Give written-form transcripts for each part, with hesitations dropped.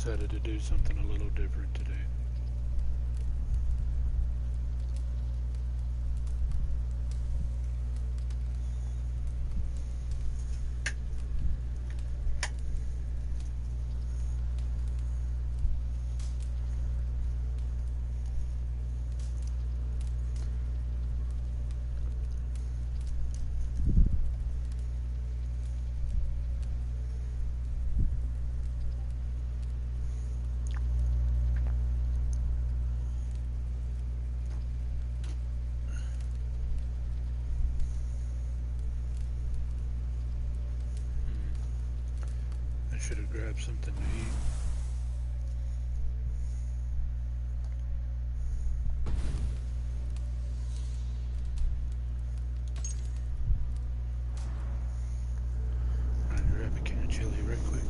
decided to do something a little different today. I should have grabbed something to eat. I'll grab a can of chili right quick.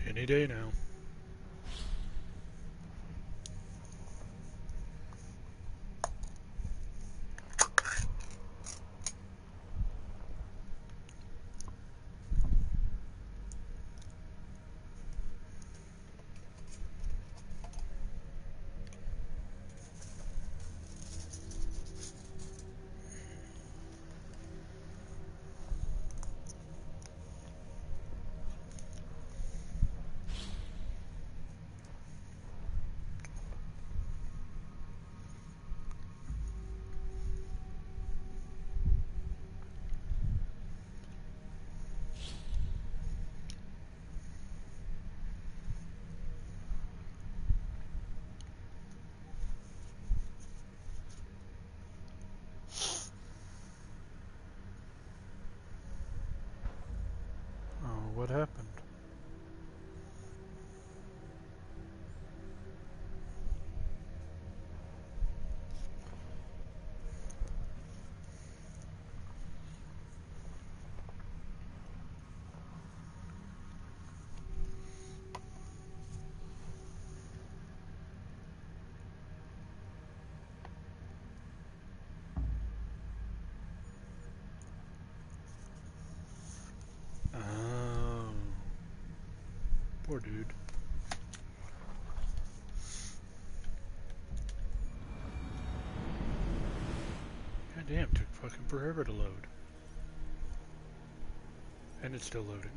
Any day now. Oh, what happened? Oh, poor dude. God damn, took fucking forever to load. And it's still loading,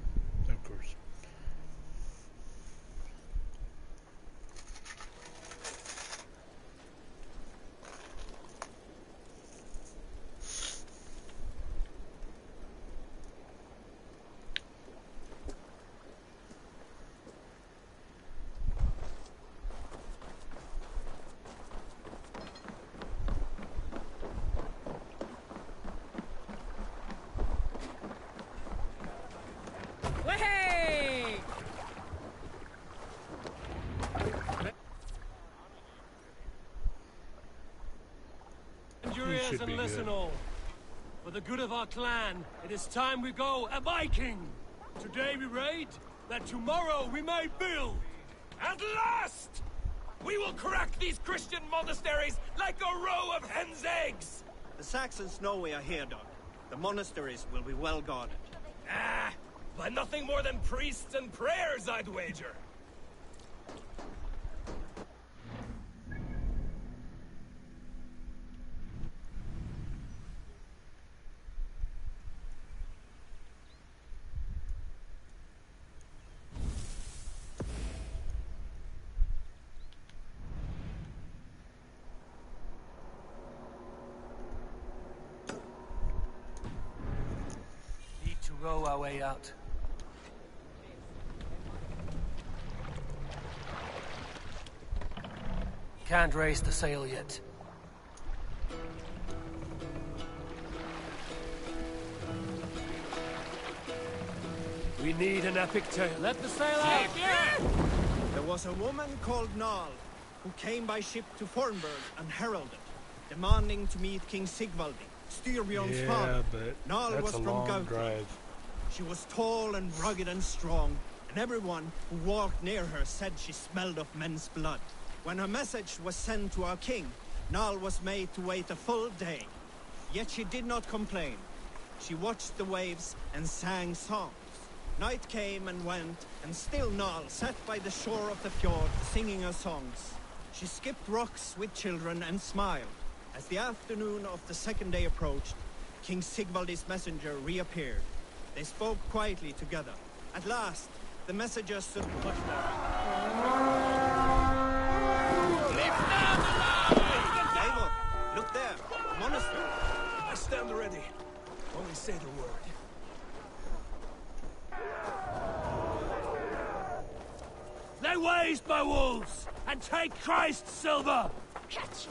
of course. And listen all. For the good of our clan, it is time we go a Viking. Today we raid, that tomorrow we may build. At last! We will crack these Christian monasteries like a row of hen's eggs! The Saxons know we are here, Doug. The monasteries will be well guarded. Ah, by nothing more than priests and prayers, I'd wager. Row our way out. Can't raise the sail yet. We need an epic tale. Let the sail out! There was a woman called Nal, who came by ship to Fornburg and heralded, demanding to meet King Sigvaldi, Styrbjorn's father. But Nal that's was a from long Gauteng. drive. She was tall and rugged and strong, and everyone who walked near her said she smelled of men's blood. When her message was sent to our king, Nal was made to wait a full day. Yet she did not complain. She watched the waves and sang songs. Night came and went, and still Nal sat by the shore of the fjord singing her songs. She skipped rocks with children and smiled. As the afternoon of the second day approached, King Sigvaldi's messenger reappeared. They spoke quietly together. At last, the messenger stood much more. Eivor, look there, the monastery. I stand ready. Only say the word. Lay waste my wolves, and take Christ's silver! Catch!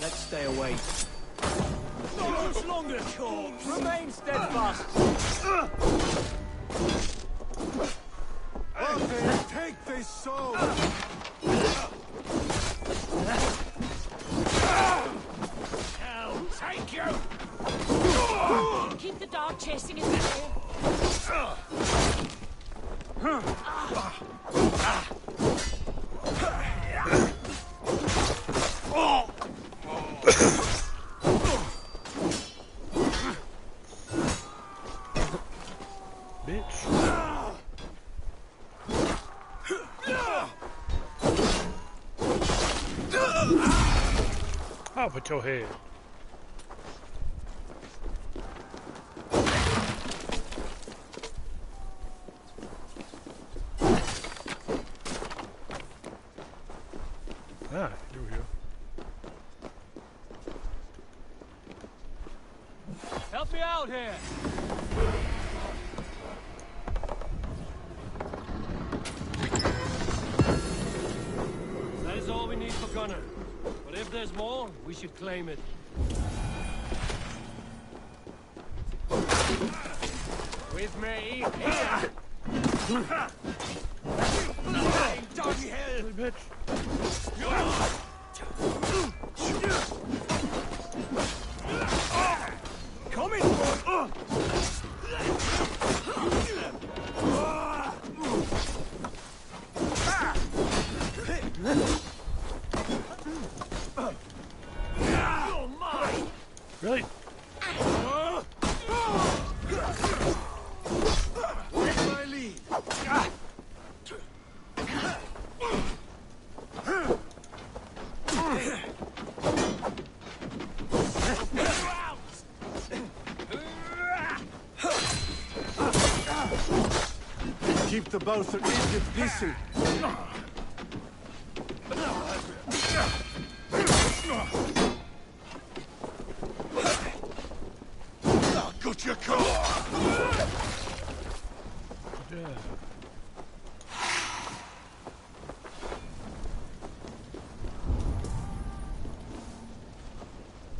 Let's stay away. Not much longer, corpse! Remain steadfast! Okay, take this soul! Hell, take you! Keep the dog chasing his tail. Bitch. Off with your head. Ah, here we go. Help me out here! That is all we need for Gunnar. But if there's more, we should claim it. With me, here! Doggy hell! Bitch. Coming! You're mine! Really? My lead. the both are Egypt busy. Good your call. Yeah.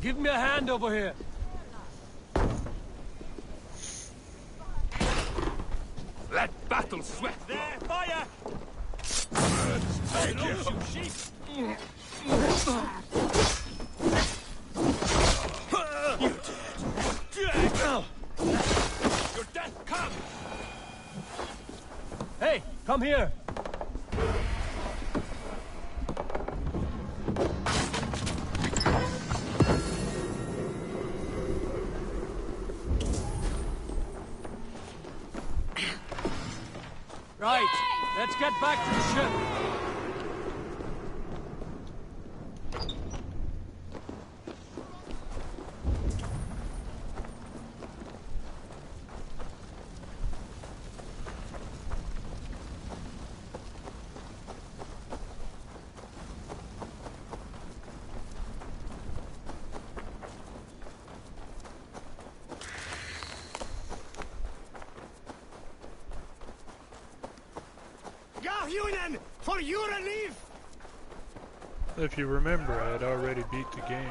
Give me a hand over here. Let battle sweat. There, fire! Take it. Sheep. You're dead. You're dead. Come. Hey, come here. Right, let's get back to the ship. For your relief! If you remember, I had already beat the game.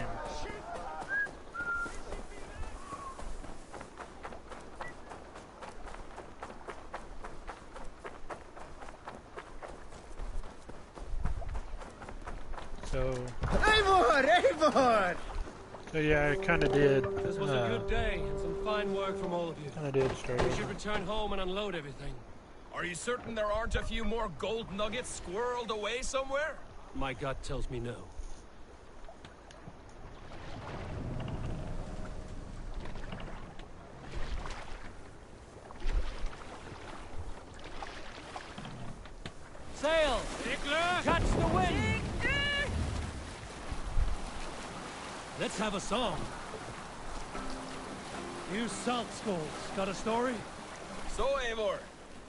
So... Eivor! So yeah, I kind of did. This was a good day, and some fine work from all of you. Kind of did start. We should return home and unload everything. Are you certain there aren't a few more gold nuggets squirreled away somewhere? My gut tells me no. Sail! Catch the wind! Let's have a song. You salt skulls, got a story? So, Eivor,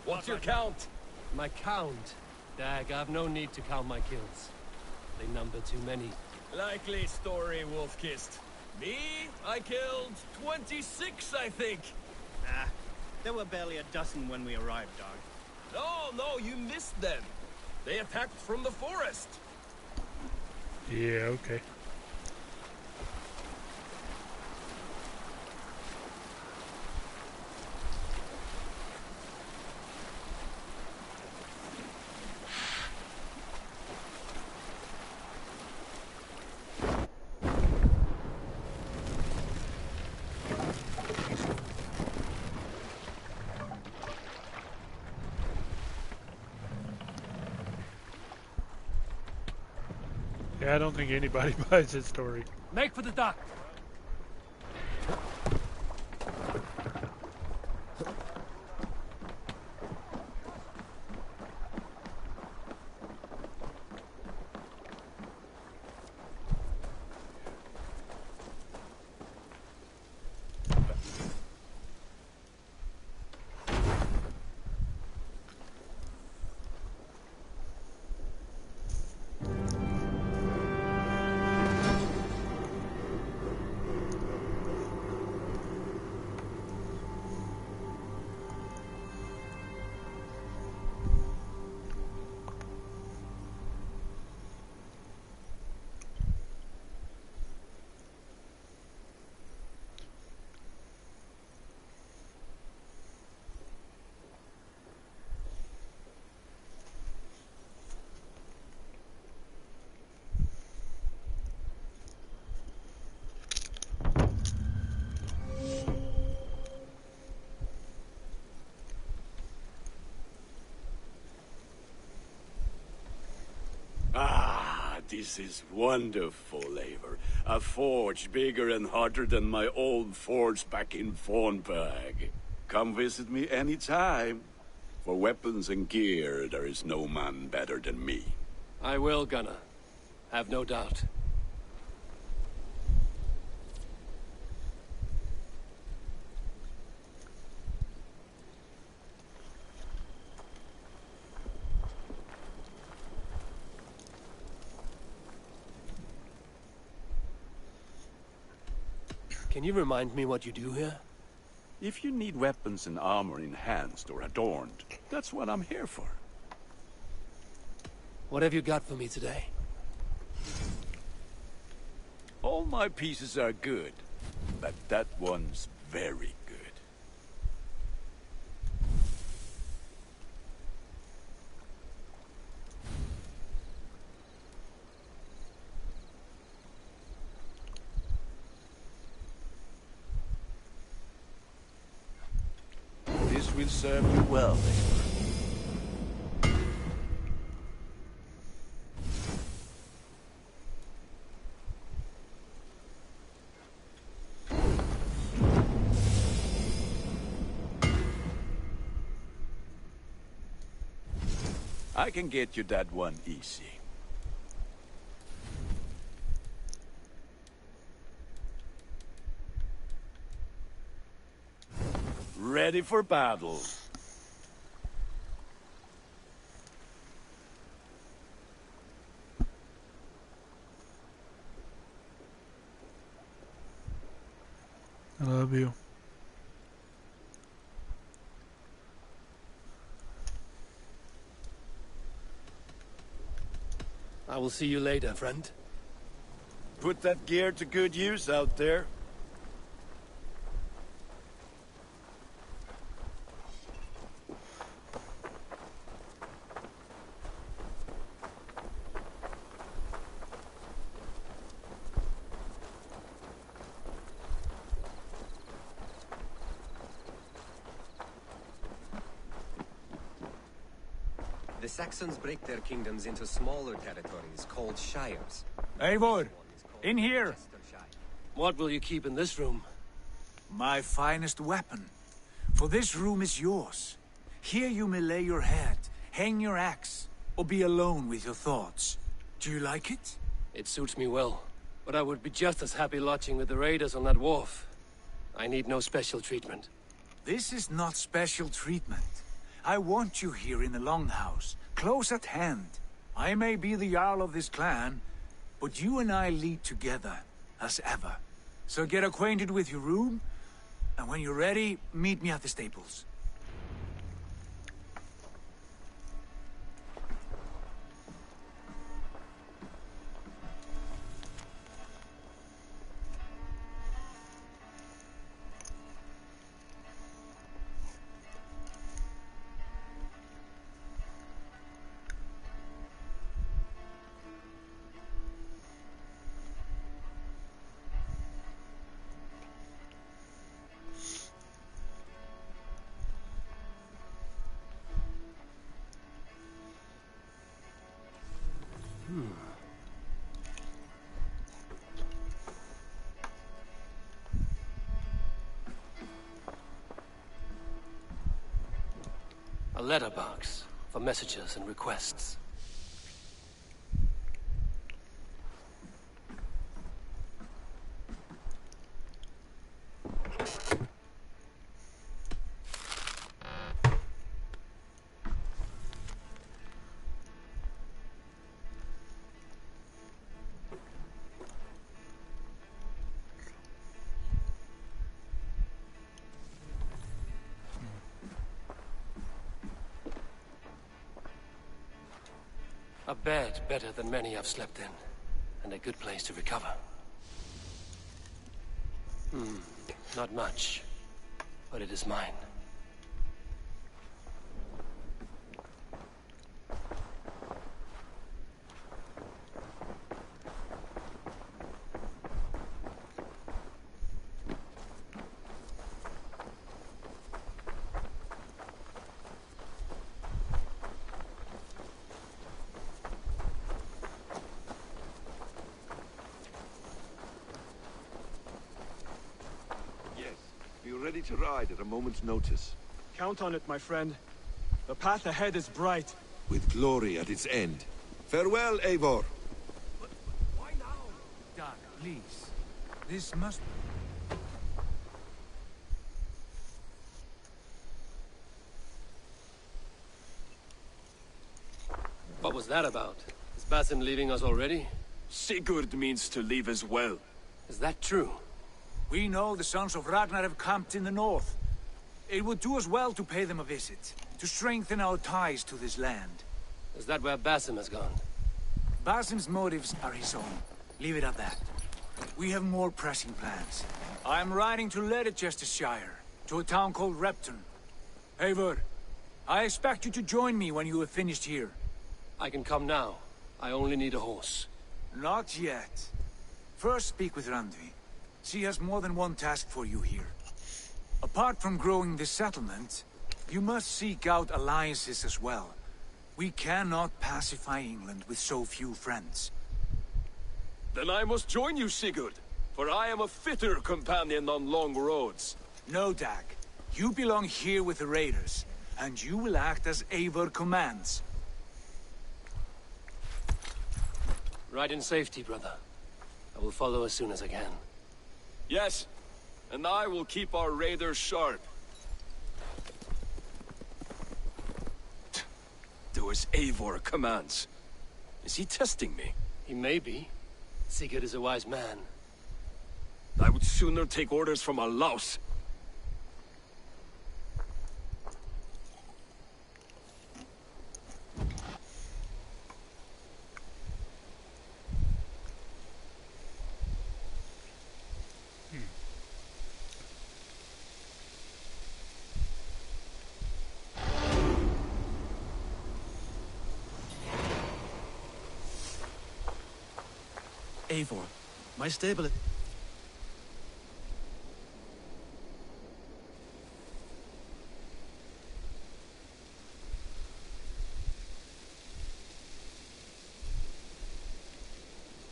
what's your count? My count? Dag, I've no need to count my kills. They number too many. Likely story, Wolf-Kissed. Me, I killed 26, I think. Nah, there were barely a dozen when we arrived, dog. No, you missed them. They attacked from the forest. Yeah, okay. Yeah, I don't think anybody buys his story. Make for the dock. This is wonderful, Eivor. A forge bigger and hotter than my old forge back in Fornberg. Come visit me anytime. For weapons and gear, there is no man better than me. I will, Gunnar. Have no doubt. Can you remind me what you do here? If you need weapons and armor enhanced or adorned, that's what I'm here for. What have you got for me today? All my pieces are good, but that one's very good. This will serve you well, Eivor. I can get you that one easy. Ready for battle. I love you. I will see you later, friend. Put that gear to good use out there. The Saxons break their kingdoms into smaller territories called shires. Eivor, in here! What will you keep in this room? My finest weapon. For this room is yours. Here you may lay your head, hang your axe, or be alone with your thoughts. Do you like it? It suits me well, but I would be just as happy lodging with the raiders on that wharf. I need no special treatment. This is not special treatment. I want you here in the Longhouse, close at hand. I may be the Jarl of this clan, but you and I lead together, as ever. So get acquainted with your room, and when you're ready, meet me at the stables. A letterbox for messages and requests. A bed better than many I've slept in, and a good place to recover. Not much, but it is mine. Ready to ride at a moment's notice. Count on it, my friend. The path ahead is bright. With glory at its end. Farewell, Eivor. Why now? Doug, please. This must... What was that about? Is Basim leaving us already? Sigurd means to leave as well. Is that true? We know the sons of Ragnar have camped in the north. It would do us well to pay them a visit, to strengthen our ties to this land. Is that where Basim has gone? Basim's motives are his own. Leave it at that. We have more pressing plans. I'm riding to Leicestershire, to a town called Repton. Eivor, I expect you to join me when you have finished here. I can come now. I only need a horse. Not yet. First speak with Randvi. She has more than one task for you here. Apart from growing this settlement, you must seek out alliances as well. We cannot pacify England with so few friends. Then I must join you, Sigurd, for I am a fitter companion on long roads. No, Dag. You belong here with the raiders, and you will act as Eivor commands. Ride in safety, brother. I will follow as soon as I can. Yes, and I will keep our raiders sharp. Do as Eivor commands. Is he testing me? He may be. Sigurd is a wise man. I would sooner take orders from a louse. Eivor, my stable... is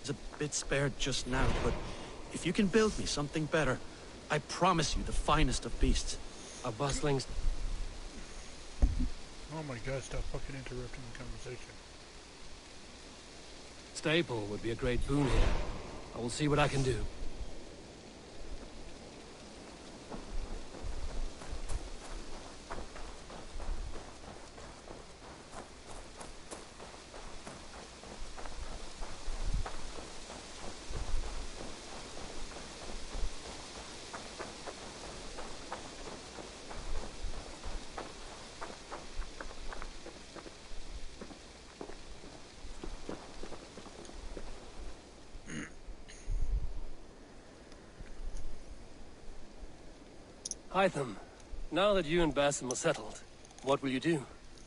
a bit spared just now, but if you can build me something better, I promise you the finest of beasts. A bustling... Oh my god, stop fucking interrupting the conversation. Stable would be a great boon here. I will see what I can do. Hytham, now that you and Basim are settled, what will you do?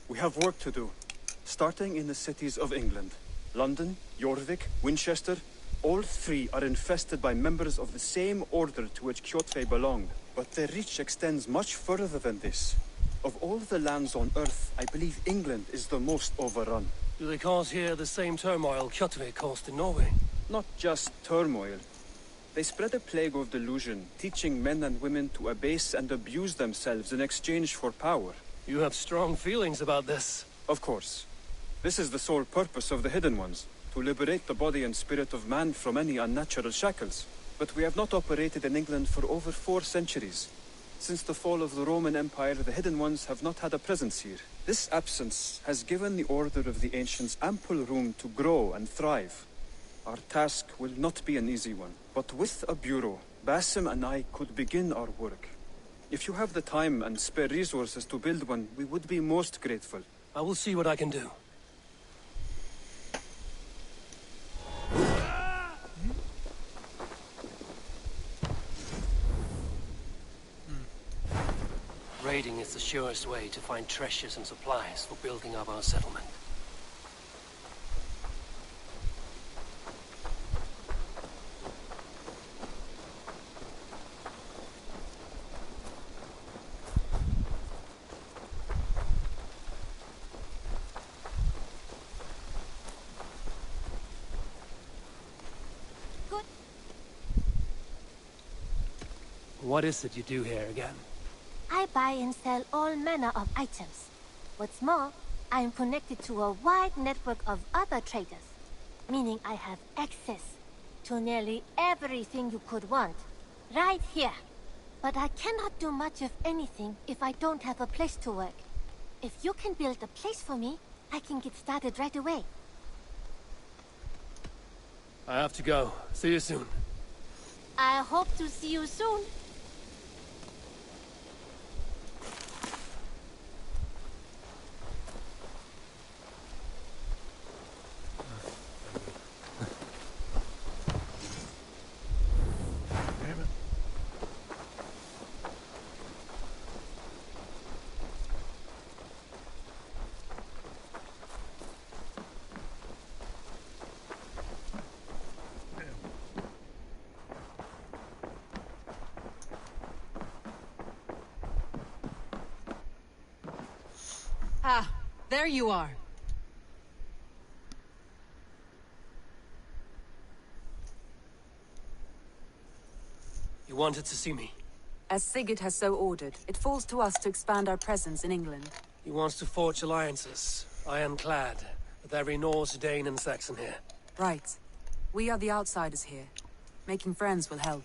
We have work to do, starting in the cities of England. London, Jorvik, Winchester, all three are infested by members of the same order to which Kjotve belonged, but their reach extends much further than this. Of all the lands on Earth, I believe England is the most overrun. Do they cause here the same turmoil Kjotve caused in Norway? Not just turmoil. They spread a plague of delusion, teaching men and women to abase and abuse themselves in exchange for power. You have strong feelings about this. Of course. This is the sole purpose of the Hidden Ones, to liberate the body and spirit of man from any unnatural shackles. But we have not operated in England for over 4 centuries. Since the fall of the Roman Empire, the Hidden Ones have not had a presence here. This absence has given the Order of the Ancients ample room to grow and thrive. Our task will not be an easy one, but with a bureau, Basim and I could begin our work. If you have the time and spare resources to build one, we would be most grateful. I will see what I can do. Raiding is the surest way to find treasures and supplies for building up our settlement. What is it you do here again? I buy and sell all manner of items. What's more, I am connected to a wide network of other traders, meaning I have access to nearly everything you could want, right here. But I cannot do much of anything if I don't have a place to work. If you can build a place for me, I can get started right away. I have to go. See you soon. I hope to see you soon. Damn it. Ah, there you are. You wanted to see me? As Sigurd has so ordered, it falls to us to expand our presence in England. He wants to forge alliances, ironclad, with every Norse, Dane, and Saxon here. Right. We are the outsiders here. Making friends will help.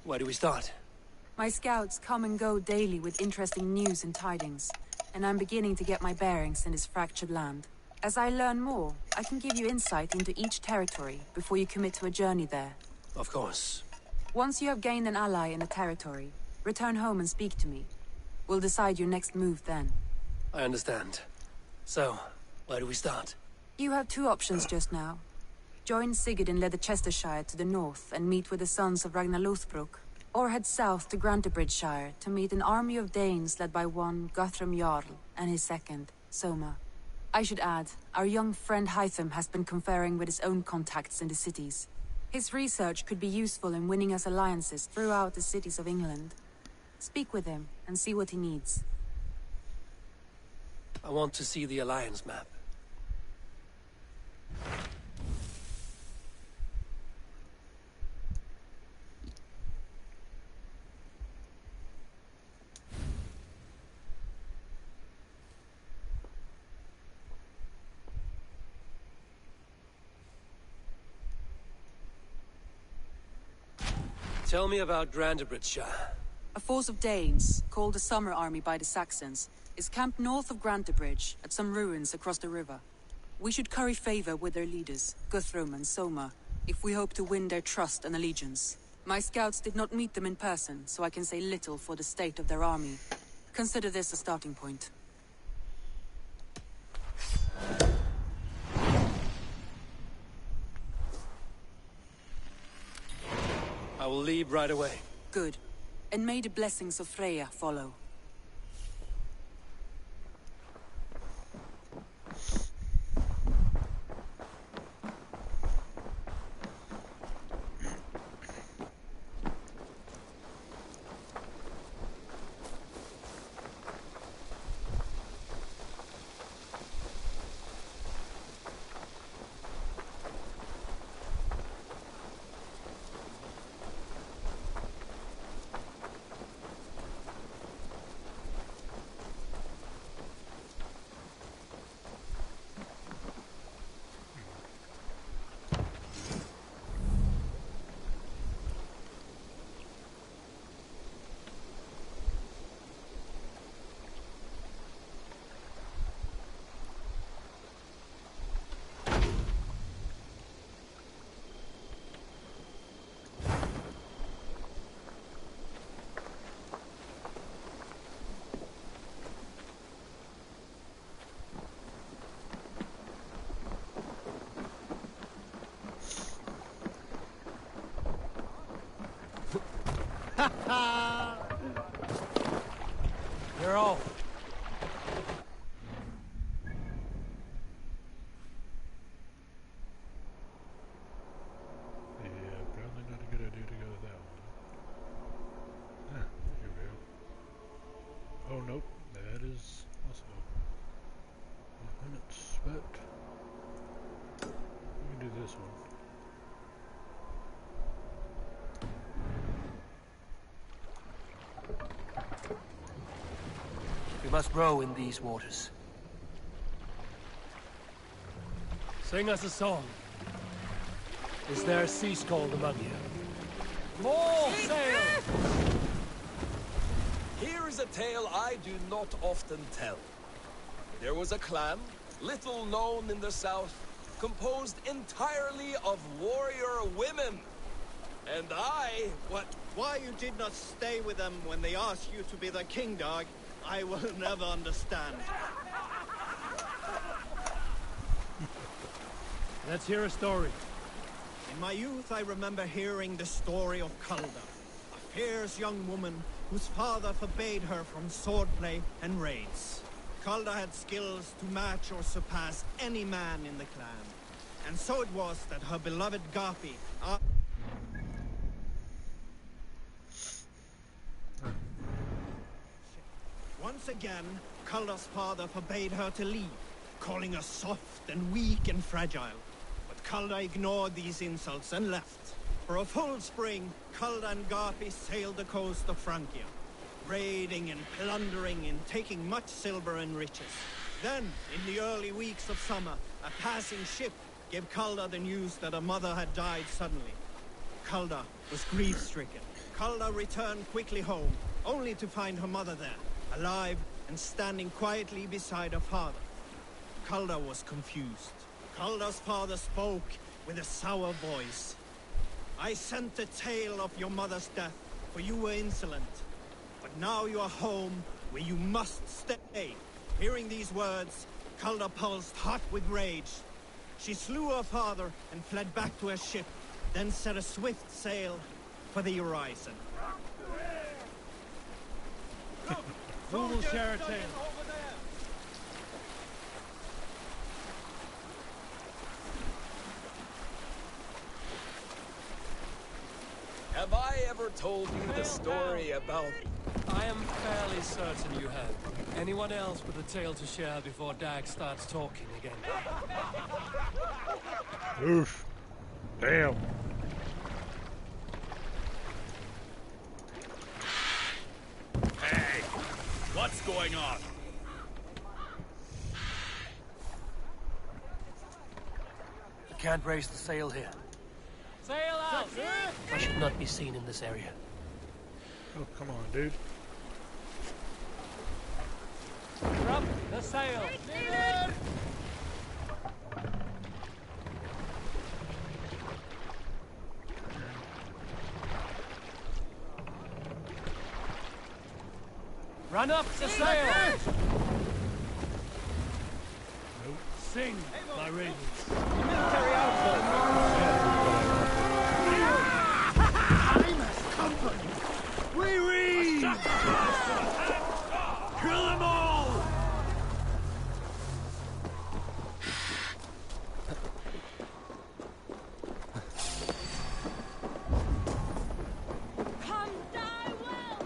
Where do we start? My scouts come and go daily with interesting news and tidings, and I'm beginning to get my bearings in this fractured land. As I learn more, I can give you insight into each territory before you commit to a journey there. Of course. Once you have gained an ally in a territory, return home and speak to me. We'll decide your next move then. I understand. So, where do we start? You have two options just now. Join Sigurd in Leicestershire to the north and meet with the sons of Ragnar Lothbrok, or head south to Grantebridgeshire to meet an army of Danes led by one Guthrum Jarl and his second, Soma. I should add, our young friend Hytham has been conferring with his own contacts in the cities. His research could be useful in winning us alliances throughout the cities of England. Speak with him and see what he needs. I want to see the alliance map. Tell me about Grantebridgeshire. A force of Danes, called the Summer Army by the Saxons, is camped north of Grantebridge at some ruins across the river. We should curry favor with their leaders, Guthrum and Soma, if we hope to win their trust and allegiance. My scouts did not meet them in person, so I can say little for the state of their army. Consider this a starting point. I will leave right away. Good. And may the blessings of Freya follow. You're off. Yeah, probably not a good idea to go with that one. Here we go. Oh, nope. That is also 5 minutes, but we can do this one. We must row in these waters. Sing us a song. Is there a sea scold among you? More sail! Here is a tale I do not often tell. There was a clan, little known in the south, composed entirely of warrior women. And I? What? Why you did not stay with them when they asked you to be the king, dog, I will never understand. Let's hear a story. In my youth, I remember hearing the story of Calda, a fierce young woman whose father forbade her from swordplay and raids. Calda had skills to match or surpass any man in the clan. And so it was that her beloved Garpi... Once again, Calda's father forbade her to leave, calling her soft and weak and fragile. But Calda ignored these insults and left. For a full spring, Calda and Garpi sailed the coast of Francia, raiding and plundering and taking much silver and riches. Then, in the early weeks of summer, a passing ship gave Calda the news that her mother had died suddenly. Calda was grief-stricken. Calda returned quickly home, only to find her mother there, alive and standing quietly beside her father. Calda was confused. Calda's father spoke with a sour voice. I sent the tale of your mother's death, for you were insolent. But now you are home, where you must stay. Hearing these words, Calda pulsed hot with rage. She slew her father and fled back to her ship, then set a swift sail for the horizon. Who will share a tale? Have I ever told you the story about... I am fairly certain you have. Anyone else with a tale to share before Dag starts talking again? Oof. Damn. Hey, what's going on? You can't raise the sail here. Sail out! I should not be seen in this area. Oh, come on, dude. Drop the sail! Run up the sail! Nope. Sing, my ravens. Military outfit! Time has come for you! We read! Kill them all! Come die well!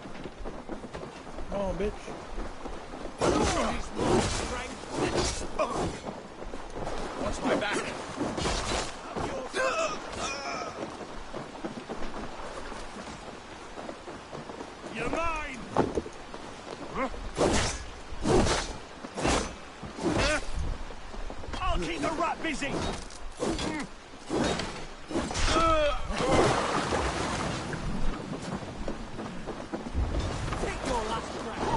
Come on, bitch. Watch my back. You're mine! I'll keep the rat busy! Take your last breath!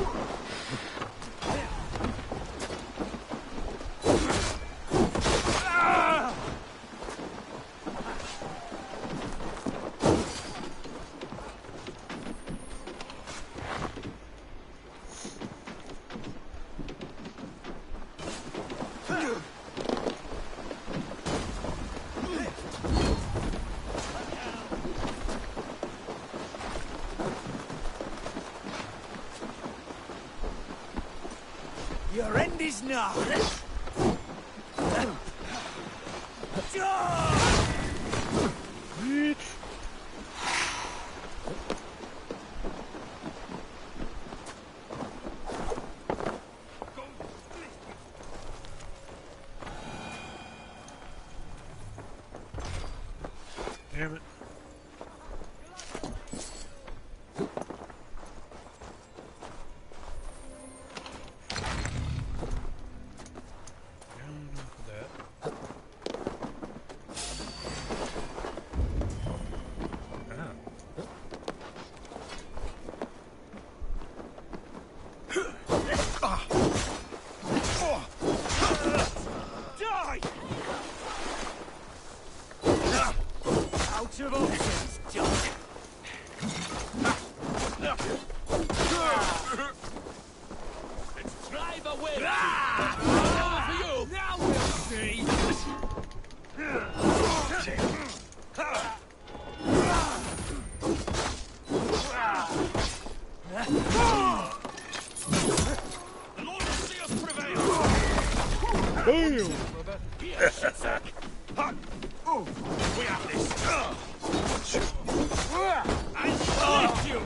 Your end is now! Bitch. Damn it. Enough of that. Out of options! Let's drive away. Over for you. Now we'll see. The Lord will see us prevail. Boom! Here, shitsack. We have this. I split you.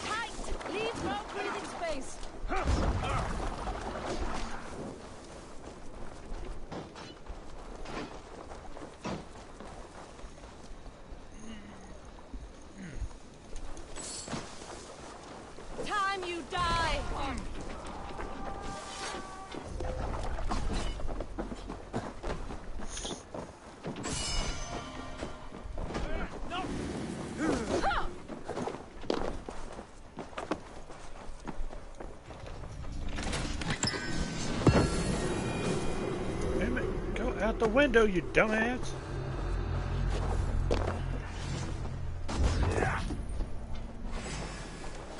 Tight! Leave no breathing space. Time you die! Damn it, go out the window, you dumbass!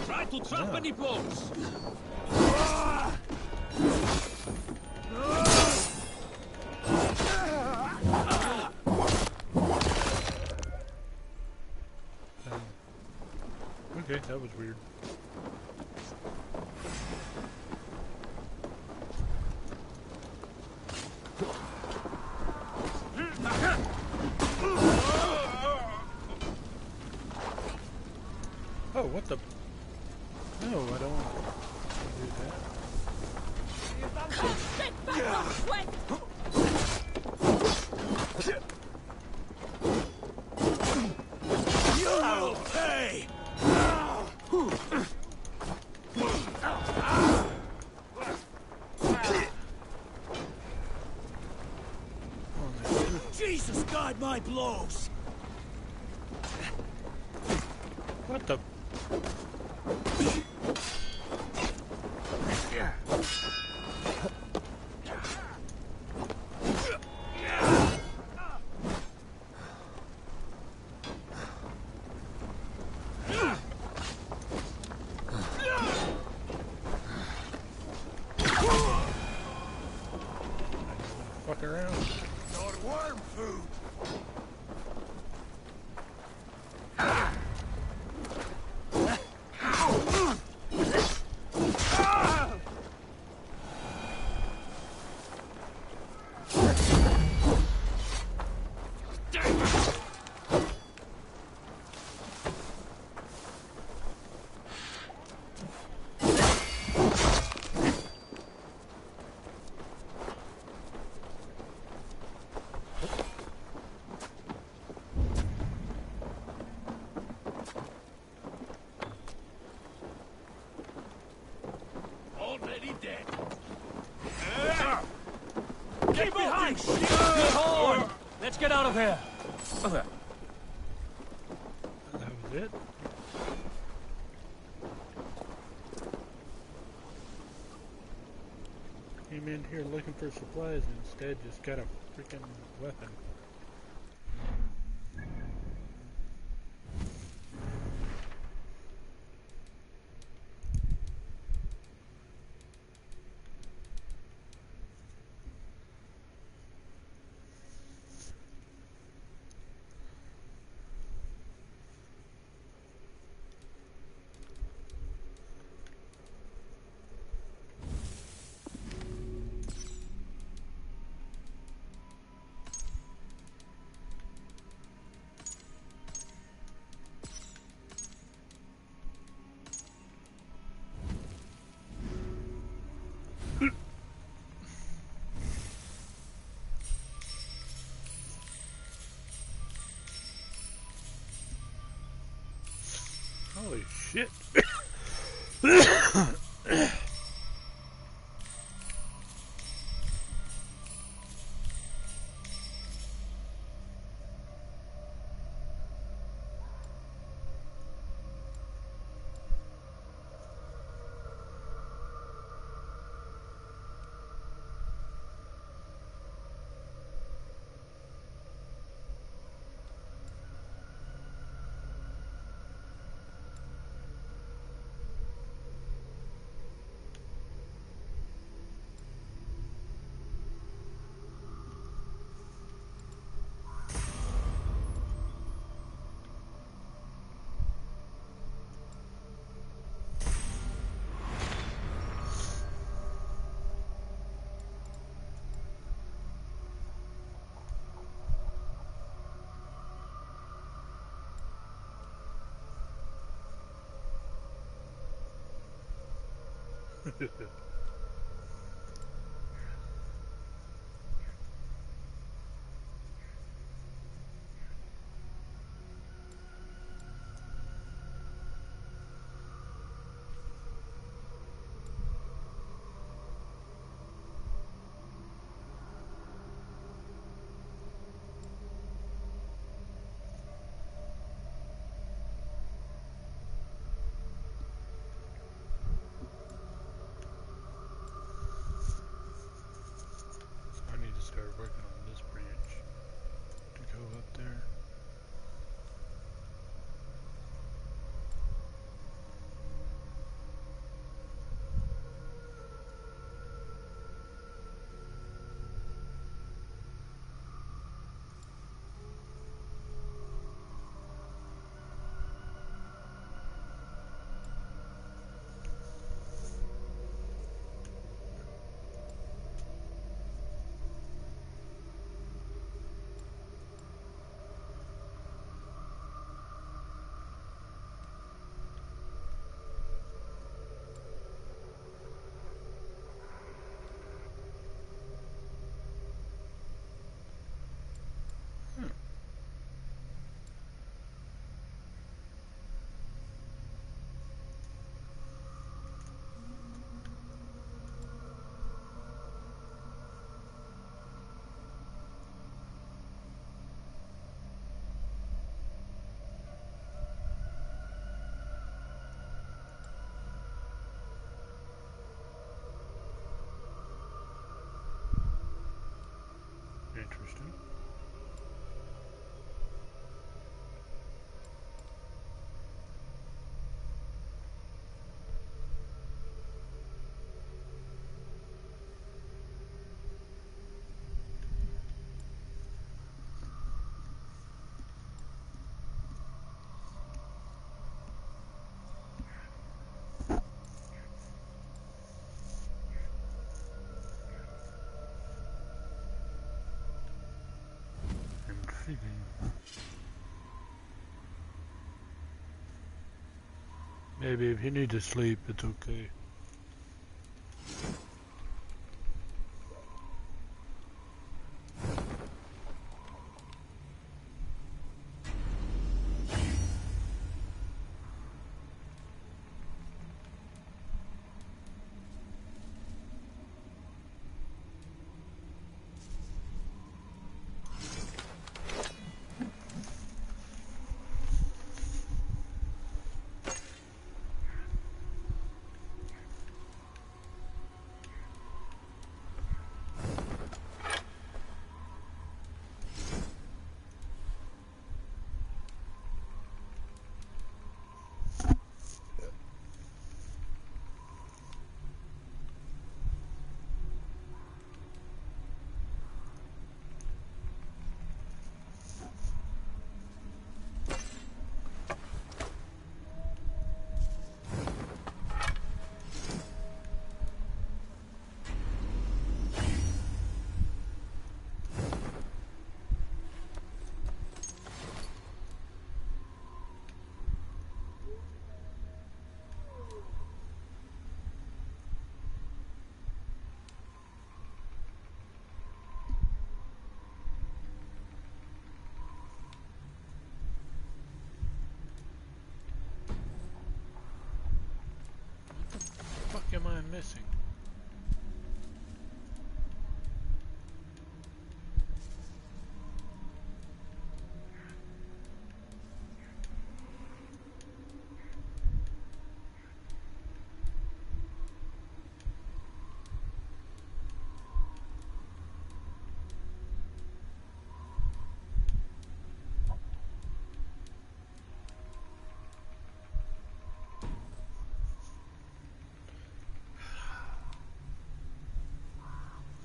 Try to trap any blows. Okay, that was weird. Oh, what the? No, I don't want to do that. Get back on sweat! You'll pay! Jesus, guide my blows! What the? Fuck around. Not worm food! Already dead. Get behind! Good horn! Let's get out of here. That was it? Came in here looking for supplies and instead just got a freaking weapon. Holy shit. I need to start working on this bridge to go up there. Interesting. Intriguing. Maybe if you need to sleep, it's okay. What the fuck am I missing?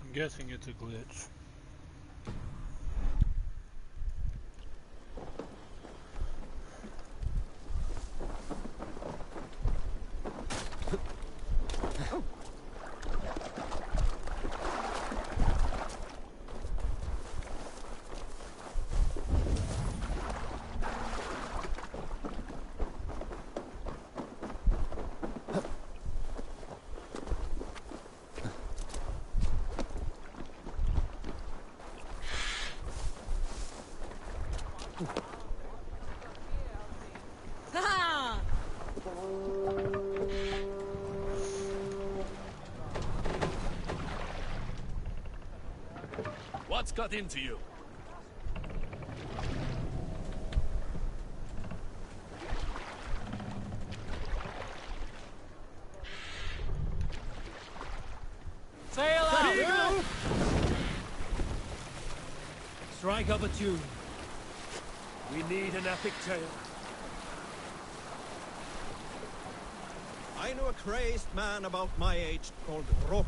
I'm guessing it's a glitch. got into you? Sail out! Strike up a tune. We need an epic tale. I knew a crazed man about my age called Rokur,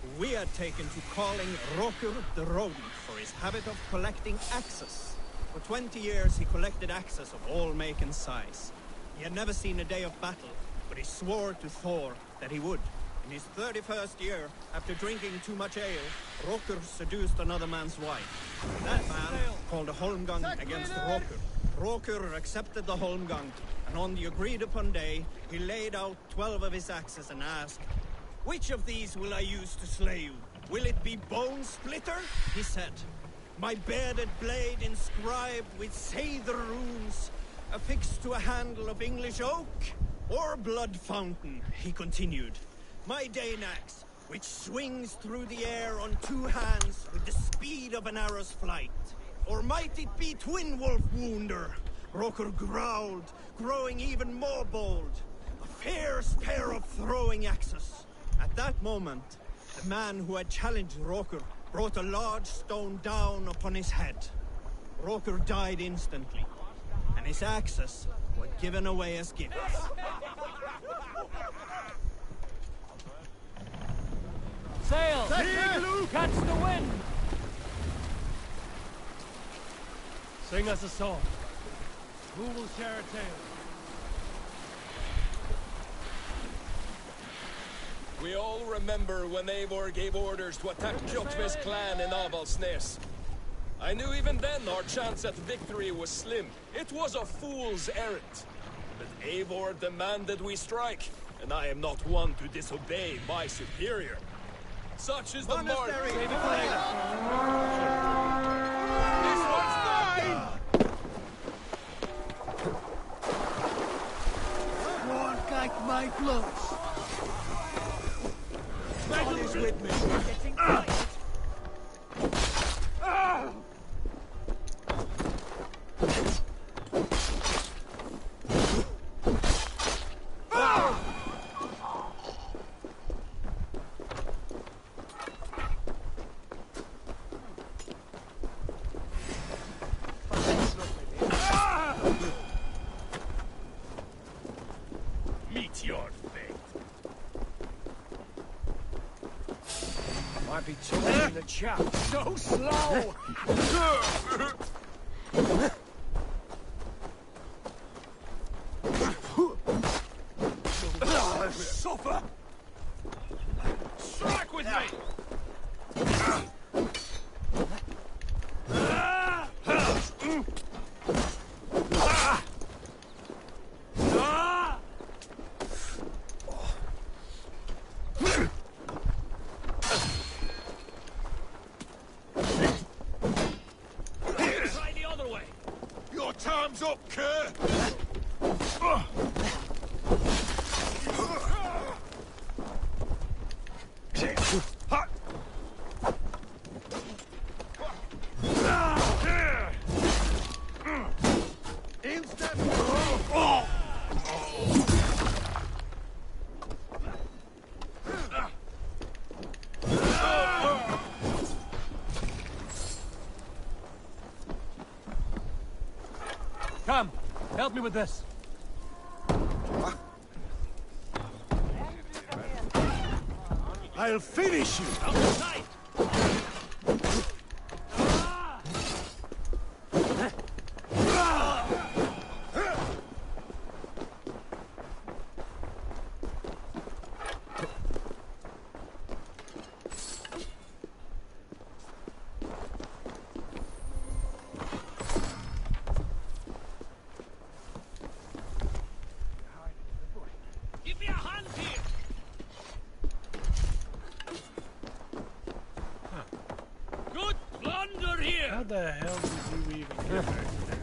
who we had taken to calling Rokur the Rodent for his habit of collecting axes. For 20 years he collected axes of all make and size. He had never seen a day of battle, but he swore to Thor that he would. In his 31st year, after drinking too much ale, Rokur seduced another man's wife. That man called a holmgang against Rokur. Rokur accepted the holmgang, and on the agreed-upon day, he laid out 12 of his axes and asked, "Which of these will I use to slay you? Will it be Bone Splitter?" he said. "My bearded blade inscribed with Seidr runes, affixed to a handle of English oak? Or Blood Fountain?" he continued. "My Dane axe, which swings through the air on 2 hands with the speed of an arrow's flight. Or might it be Twin Wolf Wounder?" Rokur growled, growing even more bold. A fierce pair of throwing axes. At that moment, the man who had challenged Rokur brought a large stone down upon his head. Rokur died instantly, and his axes were given away as gifts. Sail! Catch the wind! Sing us a song. Who will share a tale? We all remember when Eivor gave orders to attack Kjotve's clan in Avaldsnes. I knew even then our chance at victory was slim. It was a fool's errand. But Eivor demanded we strike, and I am not one to disobey my superior. Such is the mark. Monastery! Save it for later. This one's mine! Won't like my clothes. God is with me. Getting quiet. Meet your fate. Might be too late in the chat. So slow! Suffer! Strike with me! Try the other way! Your time's up, Kerr! Come, help me with this. I'll finish you! Outside! Give me a hand here! Good plunder here! How the hell did you even get back there?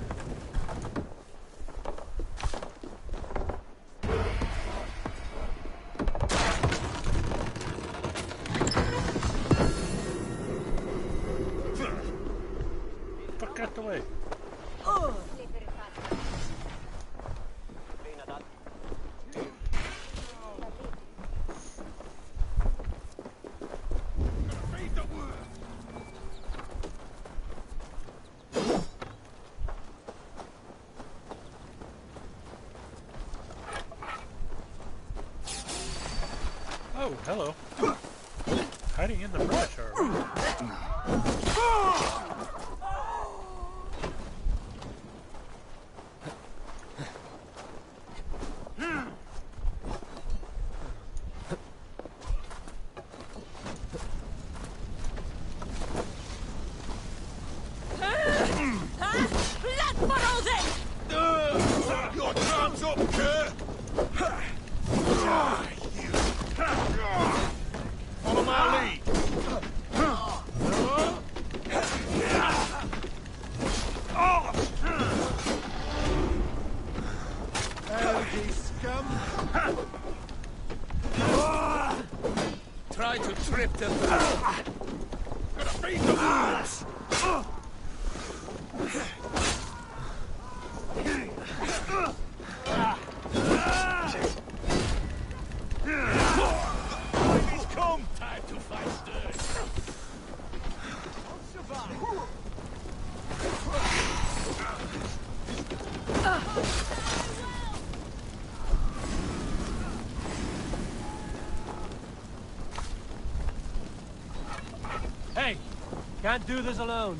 Oh, hello. Hiding in the brush, Your time's up, Kerr! Follow my lead! Elgy scum! Try to trip them. Gonna feed the wolves! He's come! Time to fight stirred! Hey! Can't do this alone.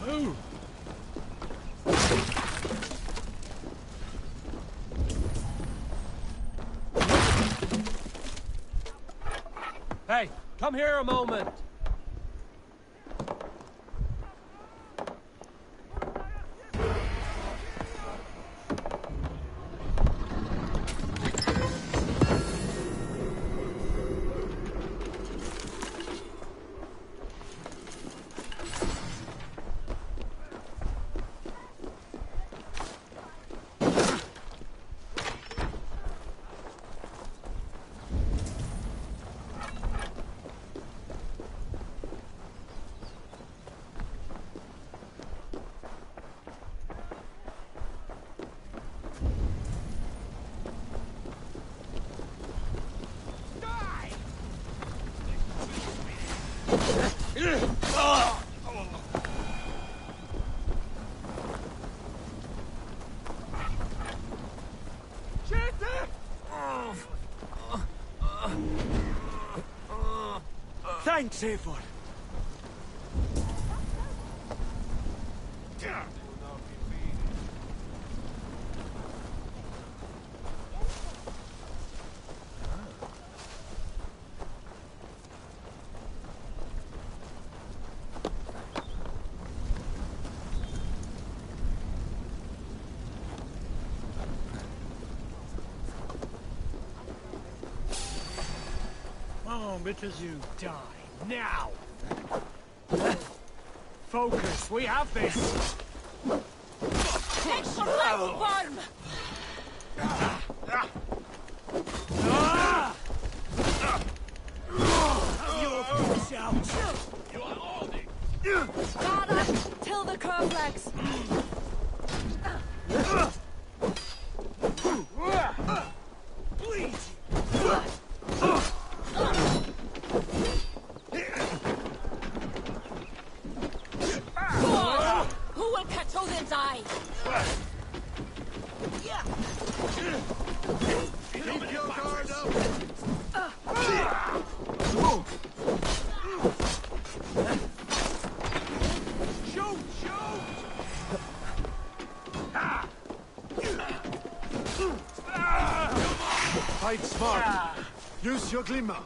Ooh. Hey, come here a moment. Thanks, Eivor. Come on, bitches. You die now. Focus, we have this. Extra fighting farm! You are all the... Guard up till the curve flags. Please! Who will catch Odin's eye? Keep your guard up! Shoot! Shoot! Fight smart. Use your glimmer.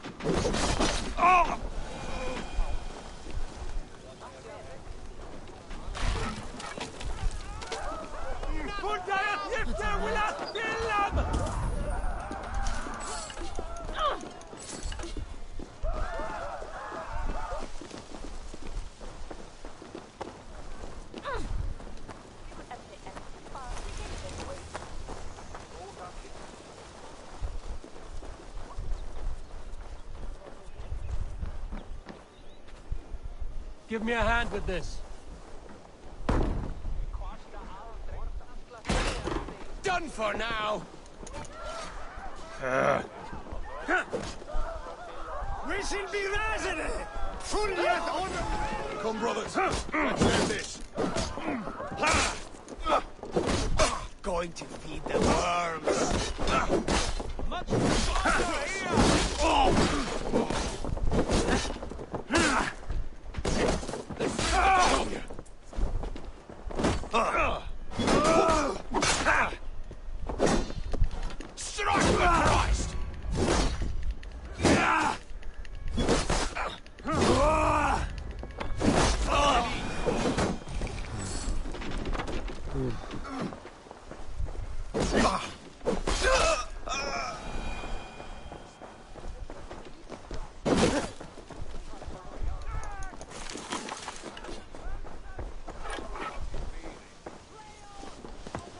Give me a hand with this. Done for now! We shall be resident! Come, brothers. Let's end this. Going to feed the worms. Strike the Christ!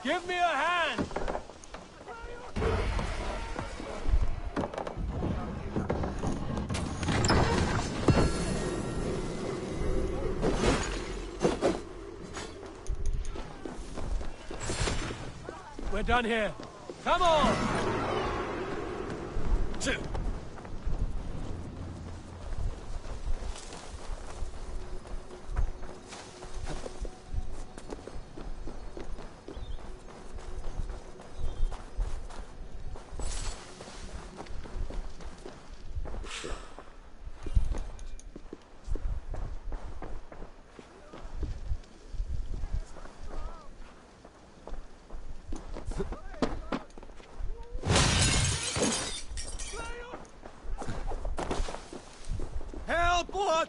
Give me a hand! We're done here. Come on! Two. Help! What?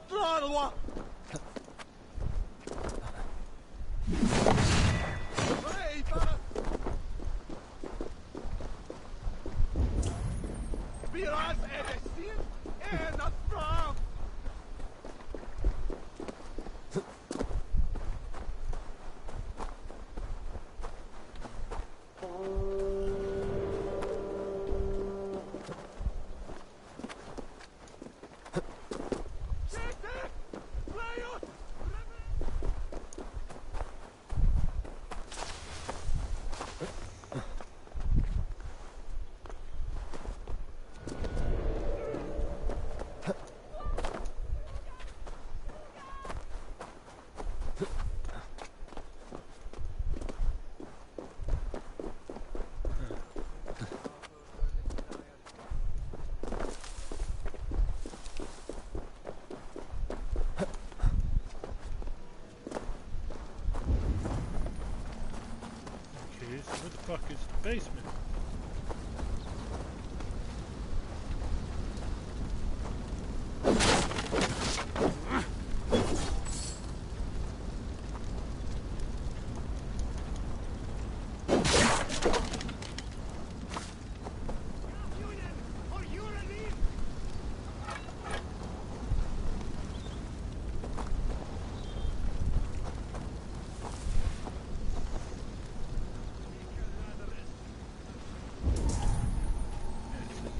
Okay, so what the fuck is the basement?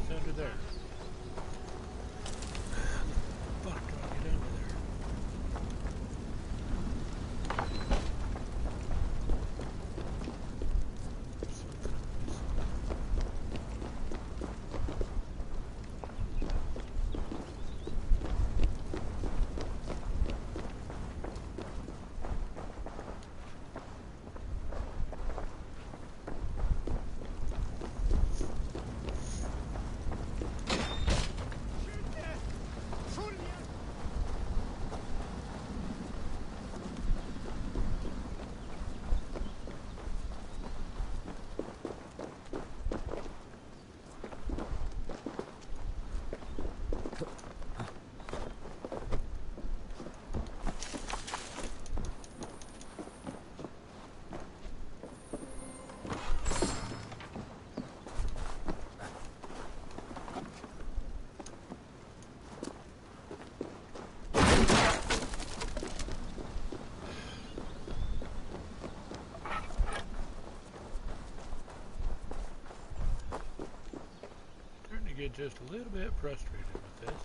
It's under there. How the fuck do I get under there? Something I'm missing. Starting to get just a little bit frustrated with this.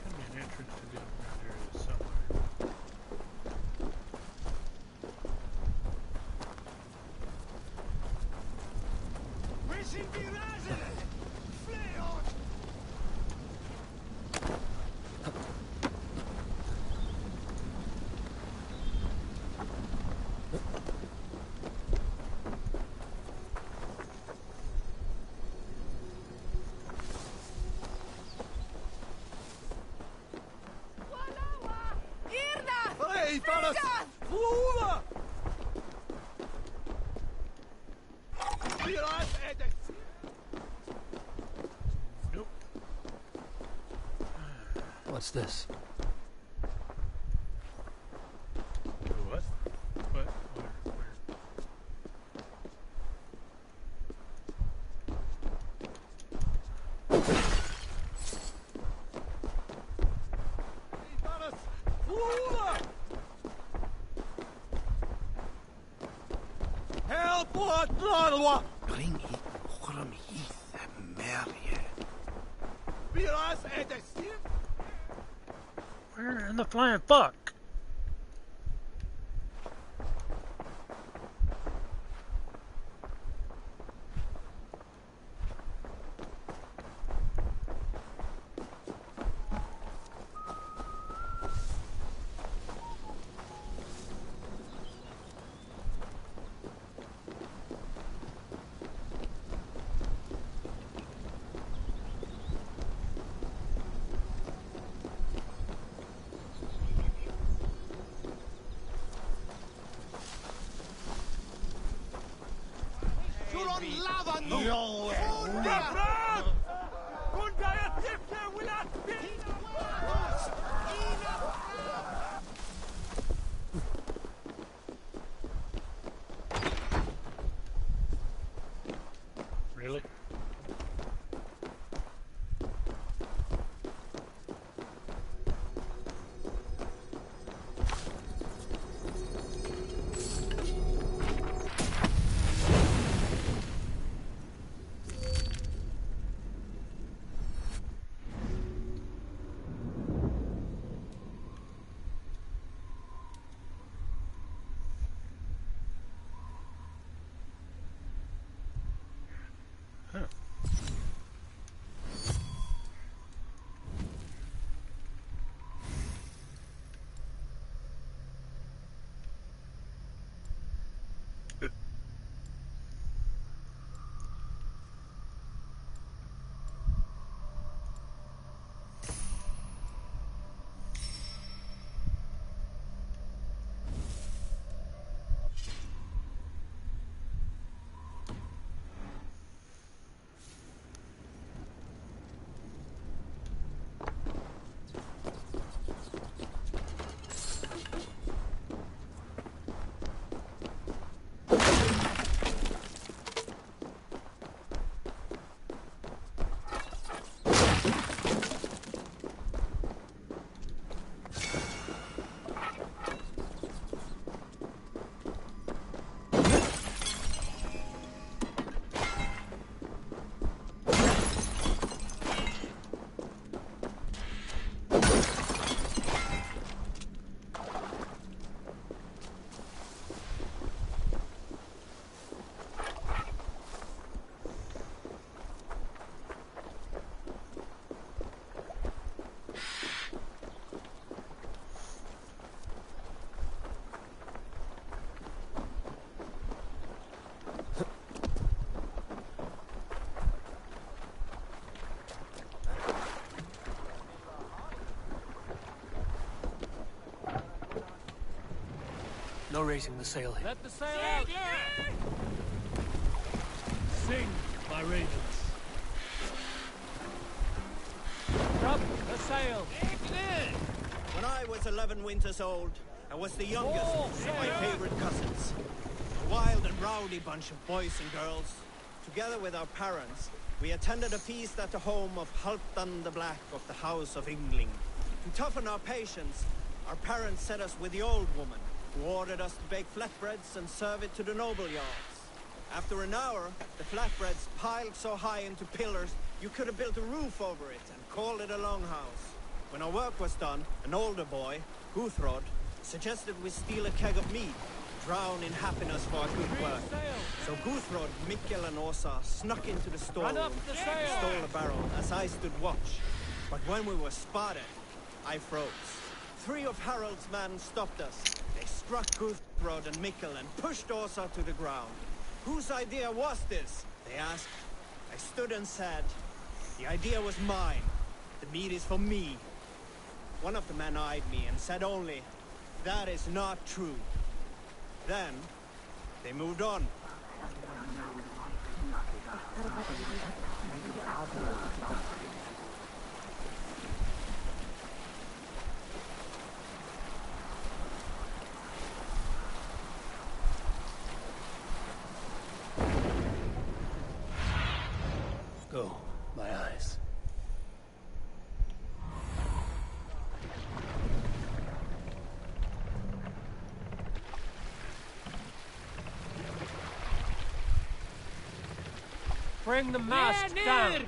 Gotta be an entrance to the underground area somewhere. Nope. What's this? What? What? Where? Help! What? Bring it, Orm Heath, Merje. Where in the flying fuck? Really? Huh. No raising the sail here. Let the sail out! Sing, my ravens. Drop the sail. When I was 11 winters old, I was the youngest of my favorite cousins. A wild and rowdy bunch of boys and girls. Together with our parents, we attended a feast at the home of Halfdan the Black of the House of Yngling. To toughen our patience, our parents set us with the old woman, who ordered us to bake flatbreads and serve it to the noble yards. After an hour, the flatbreads piled so high into pillars, you could have built a roof over it and called it a longhouse. When our work was done, an older boy, Guthrod, suggested we steal a keg of mead, drown in happiness for our good work. So Guthrod, Mikkel and Åsa snuck into the storeroom and stole a barrel as I stood watch. But when we were spotted, I froze. 3 of Harald's men stopped us. They struck Guthrod and Mikkel and pushed Åsa to the ground. Whose idea was this? They asked. I stood and said, the idea was mine. The meat is for me. One of the men eyed me and said only, That is not true. Then, they moved on. Go, my eyes. Bring the mast down.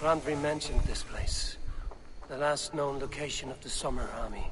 Randvi mentioned this place. The last known location of the Summer Army.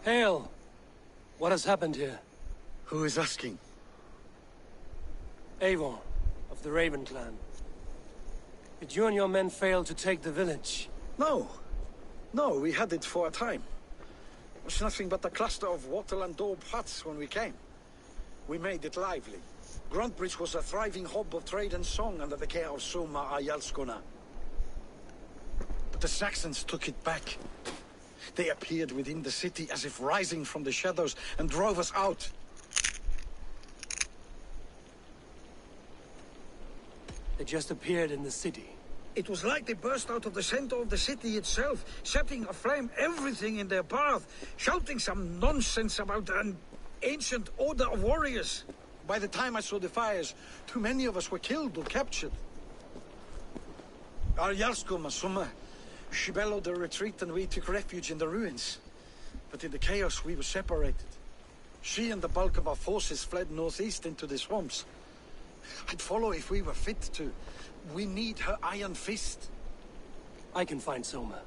Hail! What has happened here? Who is asking? Eivor, of the Raven clan. Did you and your men fail to take the village? No. No, we had it for a time. It was nothing but a cluster of wattle and daub huts when we came. We made it lively. Gruntbridge was a thriving hub of trade and song under the care of Soma Ayalskona. But the Saxons took it back. They appeared within the city as if rising from the shadows and drove us out. They just appeared in the city. It was like they burst out of the center of the city itself, setting aflame everything in their path, shouting some nonsense about an ancient order of warriors. By the time I saw the fires, too many of us were killed or captured. Arjalsko Masuma, she bellowed a retreat and we took refuge in the ruins. But in the chaos we were separated. She and the bulk of our forces fled northeast into the swamps. I'd follow if we were fit to. We need her iron fist. I can find Soma.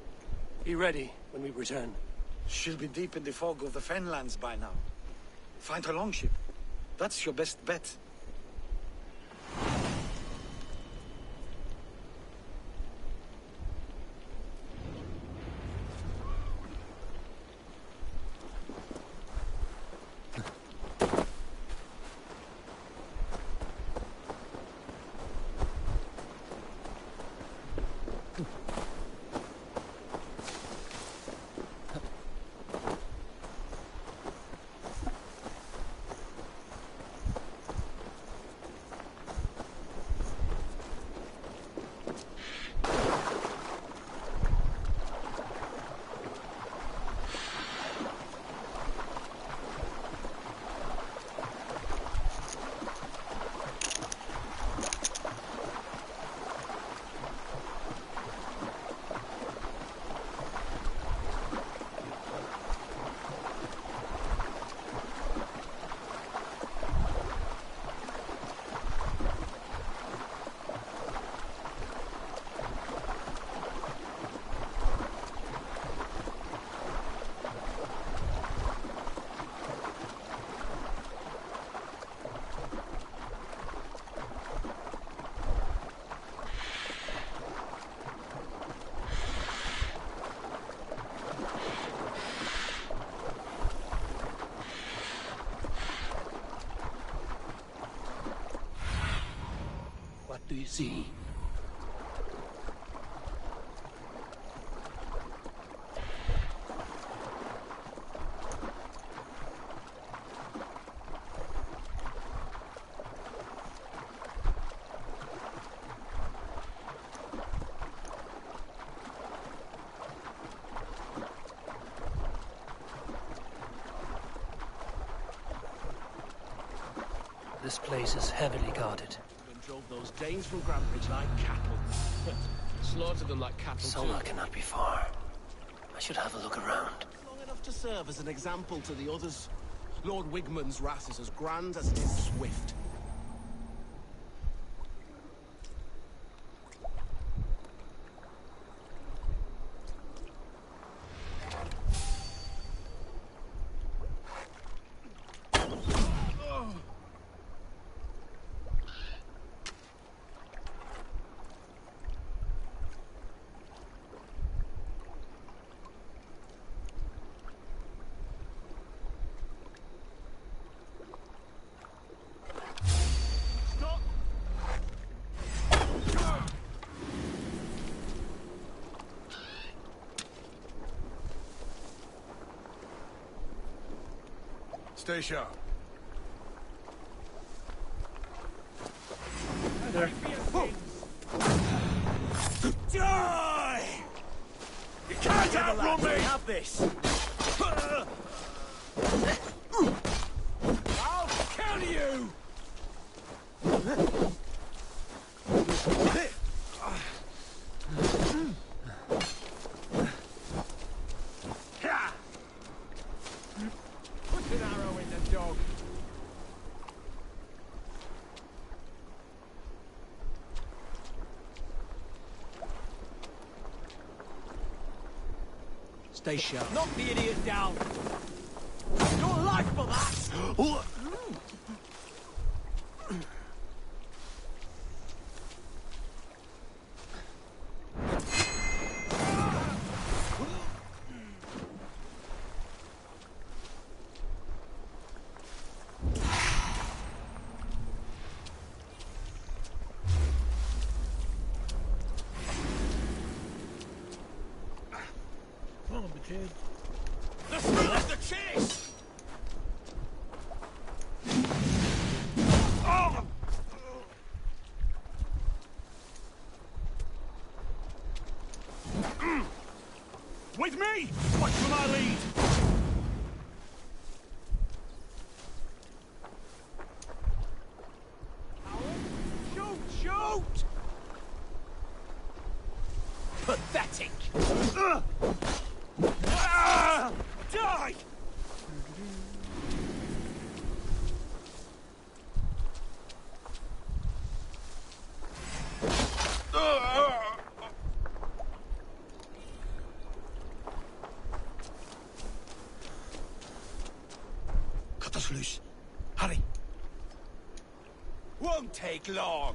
Be ready when we return. She'll be deep in the fog of the Fenlands by now. Find her longship. That's your best bet. you see? This place is heavily guarded. And drove those Danes from Grantebridge like cattle. Slaughtered them like cattle Solar cannot be far. I should have a look around. Long enough to serve as an example to the others. Lord Wigmund's wrath is as grand as it is swift. Stay sharp. Hi there. Die! You can't outrun me! Have this! I'll kill you! Put an arrow in the dog. Stay sharp. Knock the idiot down! Your life for that! Come on, bitches. The thrill of the chase! Oh! With me! Watch for my lead! Shoot! Shoot! Pathetic! Die! Cut us loose. Hurry. Won't take long.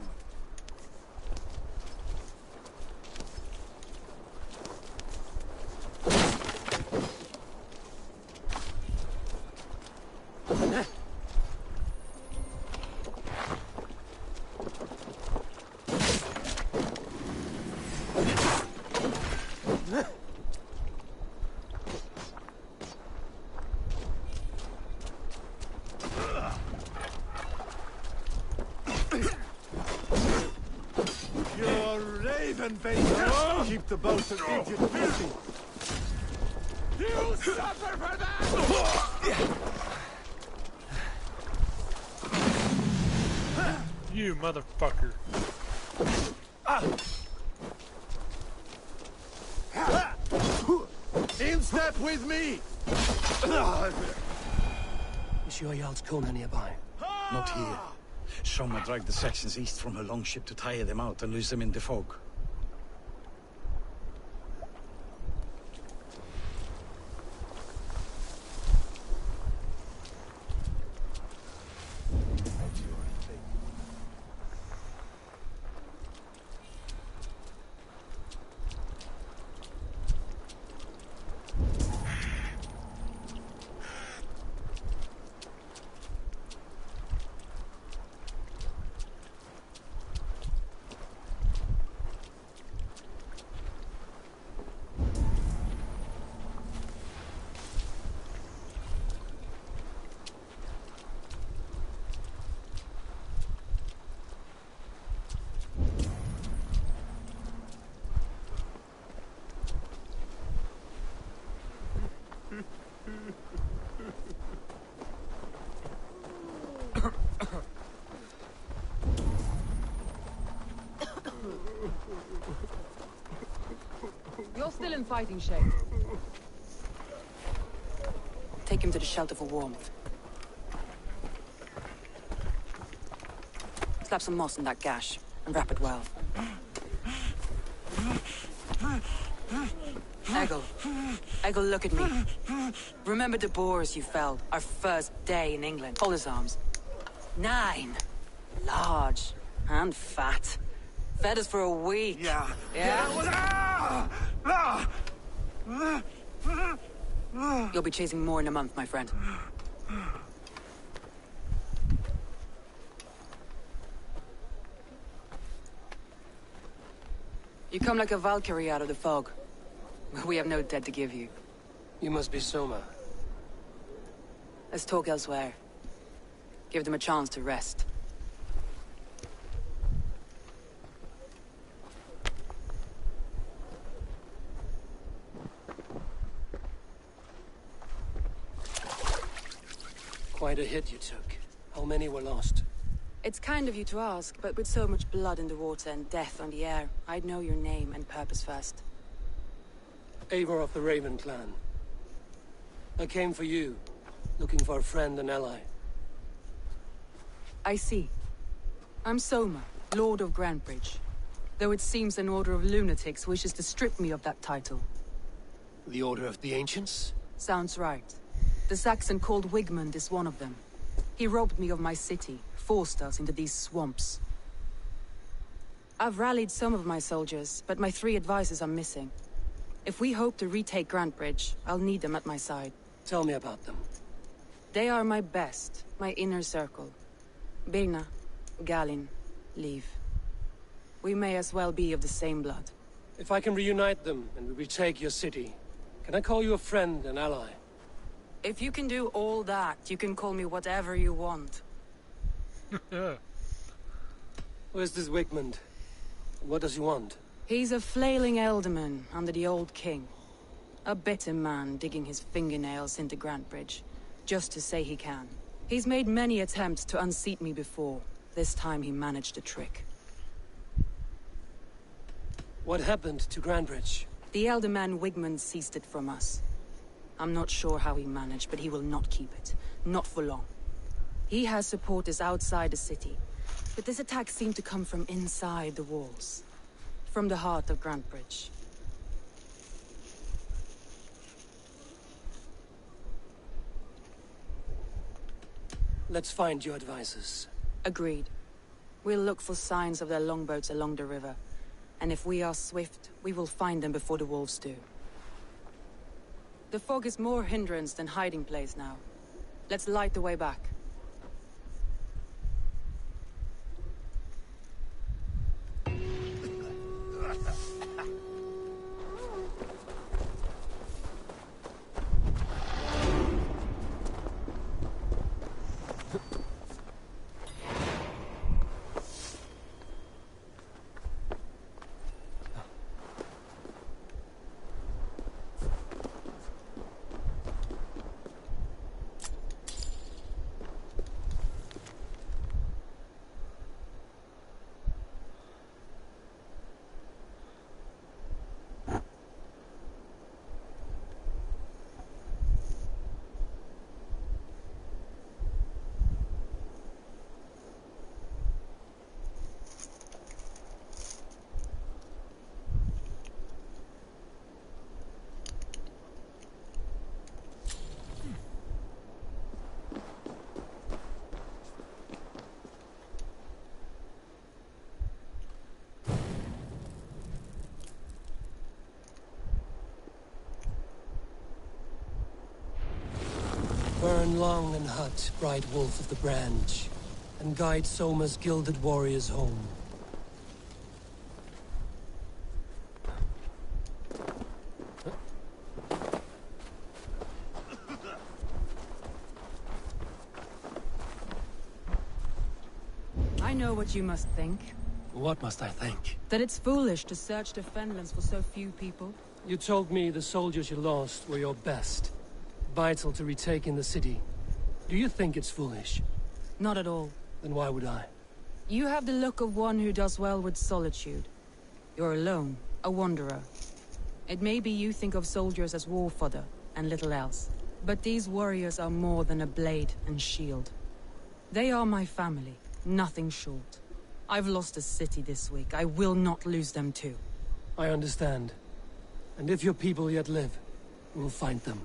You're raven baker! Keep the boat of idiot busy! You suffer for that! You motherfucker. In step with me! Is your Jarl's Kuna nearby? Not here. Soma dragged the Saxons east from her longship to tire them out and lose them in the fog. fighting shape. Take him to the shelter for warmth. Slap some moss in that gash, and wrap it well. Eggle, look at me. Remember the boars you felled, our first day in England? Hold his arms. 9. Large. And fat. Fed us for a week. Yeah. You'll be chasing more in a month, my friend. You come like a Valkyrie out of the fog. We have no debt to give you. You must be Soma. Let's talk elsewhere. Give them a chance to rest. Quite a hit you took. How many were lost? It's kind of you to ask, but with so much blood in the water and death on the air, I'd know your name and purpose first. Eivor of the Raven clan. I came for you, looking for a friend and ally. I see. I'm Soma, Lord of Grantebridge. Though it seems an order of lunatics wishes to strip me of that title. The Order of the Ancients? Sounds right. The Saxon called Wigmund is one of them. He robbed me of my city, forced us into these swamps. I've rallied some of my soldiers, but my 3 advisors are missing. If we hope to retake Grantebridge, I'll need them at my side. Tell me about them. They are my best, my inner circle. Birna, Galin, Liv. We may as well be of the same blood. If I can reunite them and we retake your city, can I call you a friend and ally? If you can do all that, you can call me whatever you want. Where's this Wigmund? What does he want? He's a flailing elderman under the old king. A bitter man digging his fingernails into Grantebridge, just to say he can. He's made many attempts to unseat me before. This time he managed a trick. What happened to Grantebridge? The elderman Wigmund seized it from us. I'm not sure how he managed, but he will not keep it. Not for long. He has supporters outside the city, but this attack seemed to come from inside the walls. From the heart of Grantebridge. Let's find your advisors. Agreed. We'll look for signs of their longboats along the river. And if we are swift, we will find them before the wolves do. The fog is more hindrance than hiding place now. Let's light the way back. Burn long and hot, bright wolf of the branch, and guide Soma's gilded warriors home. I know what you must think. What must I think? That it's foolish to search the Fenlands for so few people. You told me the soldiers you lost were your best. Vital to retaking the city. Do you think it's foolish? Not at all. Then why would I? You have the look of one who does well with solitude. You're alone, a wanderer. It may be you think of soldiers as war fodder, and little else. But these warriors are more than a blade and shield. They are my family, nothing short. I've lost a city this week. I will not lose them too. I understand. And if your people yet live, we'll find them.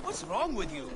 What's wrong with you?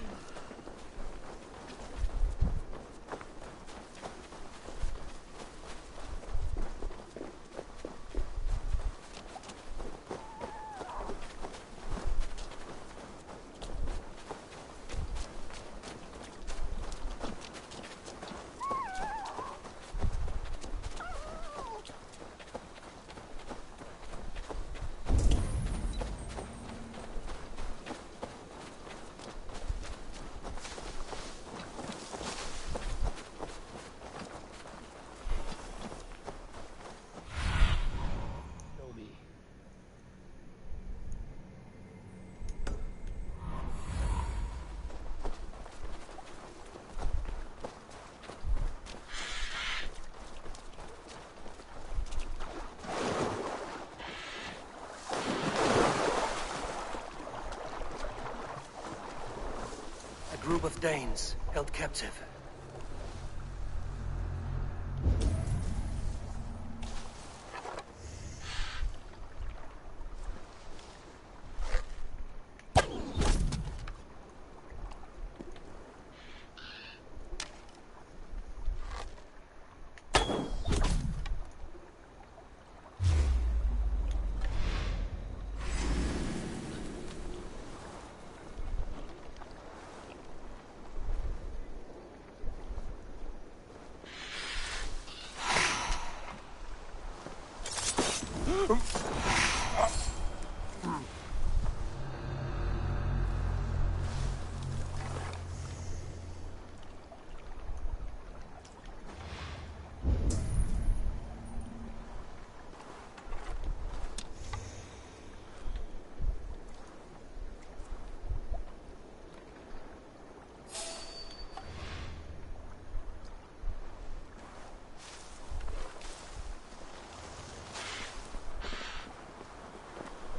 A group of Danes held captive.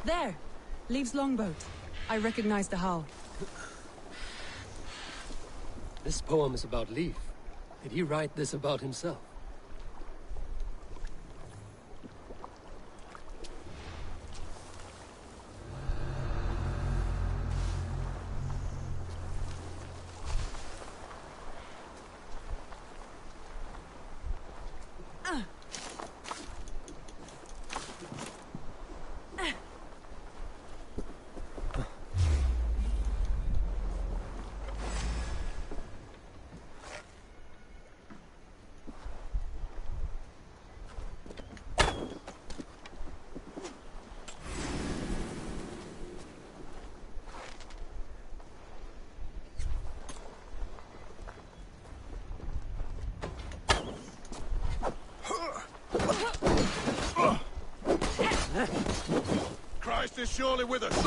There! Leaves longboat. I recognize the hull. This poem is about Leif. Did he write this about himself? Christ is surely with us.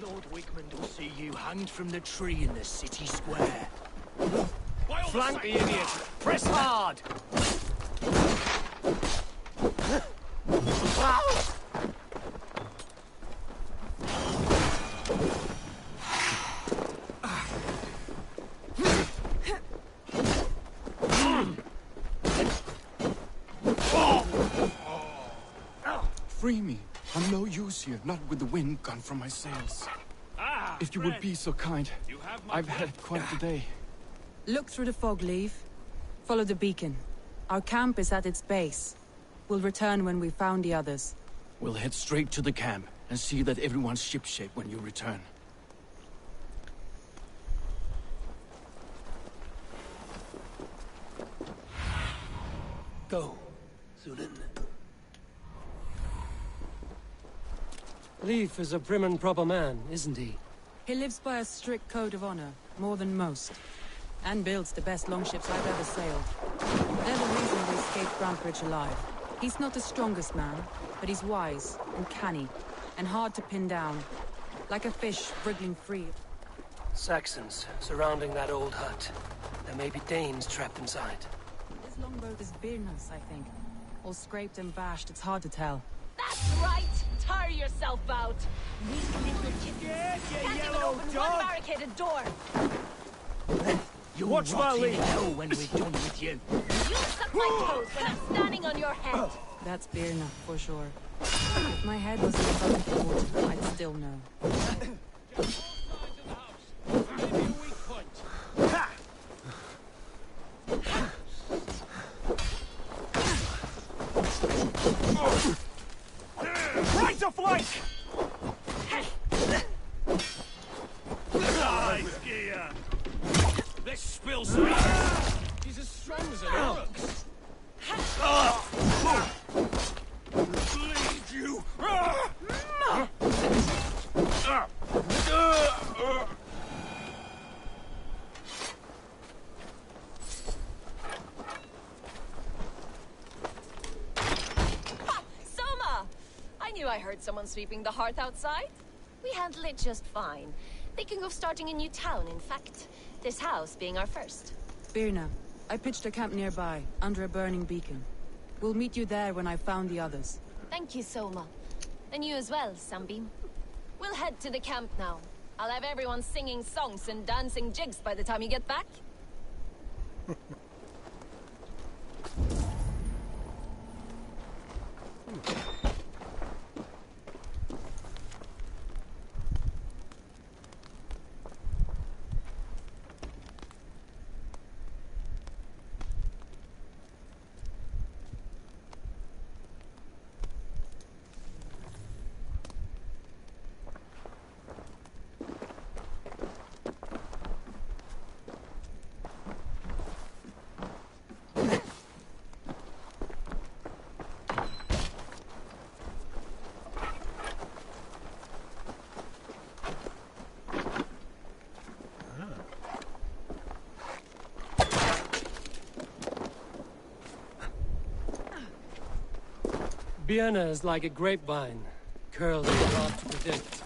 Lord Wigmund will see you hanged from the tree in the city square. Flank the idiot! Press hard! Free me. I'm no use here, not with the wind gone from my sails. If you would be so kind. I've had quite the day. Look through the fog, Leif. Follow the beacon. Our camp is at its base. We'll return when we've found the others. We'll head straight to the camp and see that everyone's shipshape when you return. go, Zulin. Leif is a prim and proper man, isn't he? He lives by a strict code of honor, more than most. And builds the best longships I've ever sailed. They're the reason we escaped Grantebridge alive. He's not the strongest man, but he's wise and canny, and hard to pin down. Like a fish wriggling free. Saxons surrounding that old hut. There may be Danes trapped inside. This longboat is Birna's, I think. All scraped and bashed, it's hard to tell. That's right! Tire yourself out! Weak little chickens! Can't even open one barricaded door! You Watch my lead. know when we're done with you. You suck my toes when I'm standing on your head! That's Birna, for sure. If my head was in a bucket of water, I'd still know. Right to flank! Nice gear! Let's spill some. He's as strong as an ox. Bleed you! Soma! I knew I heard someone sweeping the hearth outside. We handle it just fine. Thinking of starting a new town, in fact. This house being our first. Birna, I pitched a camp nearby, under a burning beacon. We'll meet you there when I've found the others. Thank you, Soma. And you as well, Sunbeam. We'll head to the camp now. I'll have everyone singing songs and dancing jigs by the time you get back. Birna is like a grapevine, curled and hard to predict,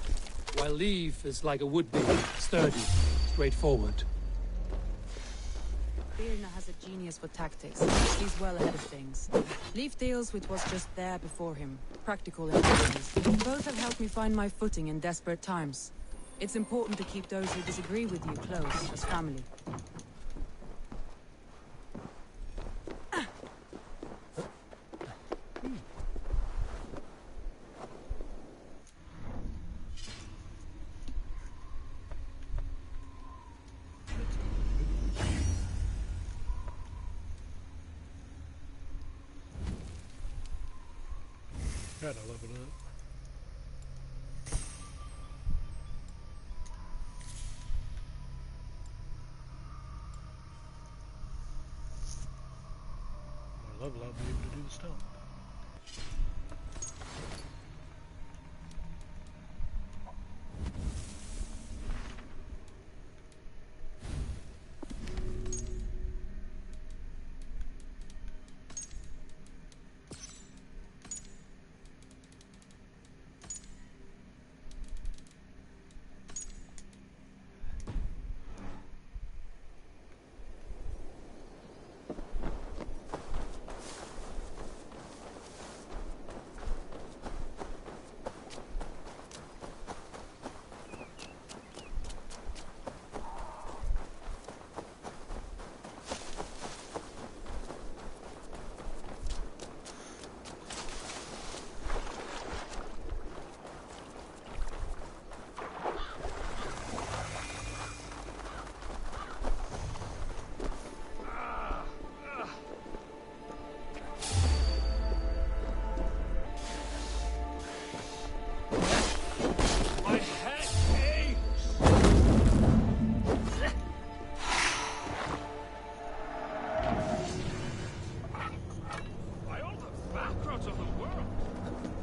while Leif is like a would-be, sturdy, straightforward. Birna has a genius for tactics. He's well ahead of things. Leif deals with what's just there before him, practical and business. Both have helped me find my footing in desperate times. It's important to keep those who disagree with you close, as family. Gotta level up. More level, I'll be able to do the stomp.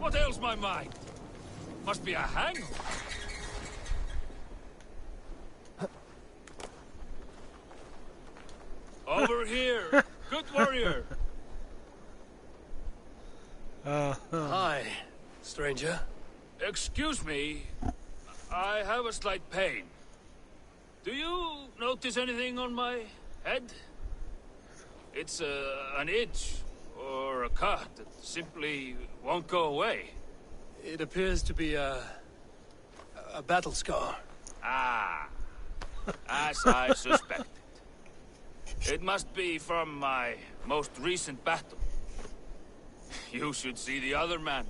What ails my mind? Must be a hangover. Over here, good warrior. Hi, stranger. Excuse me, I have a slight pain. Do you notice anything on my head? It's an itch or a cut that simply won't go away. It appears to be a battle scar. Ah, as I suspected. It must be from my most recent battle. You should see the other man.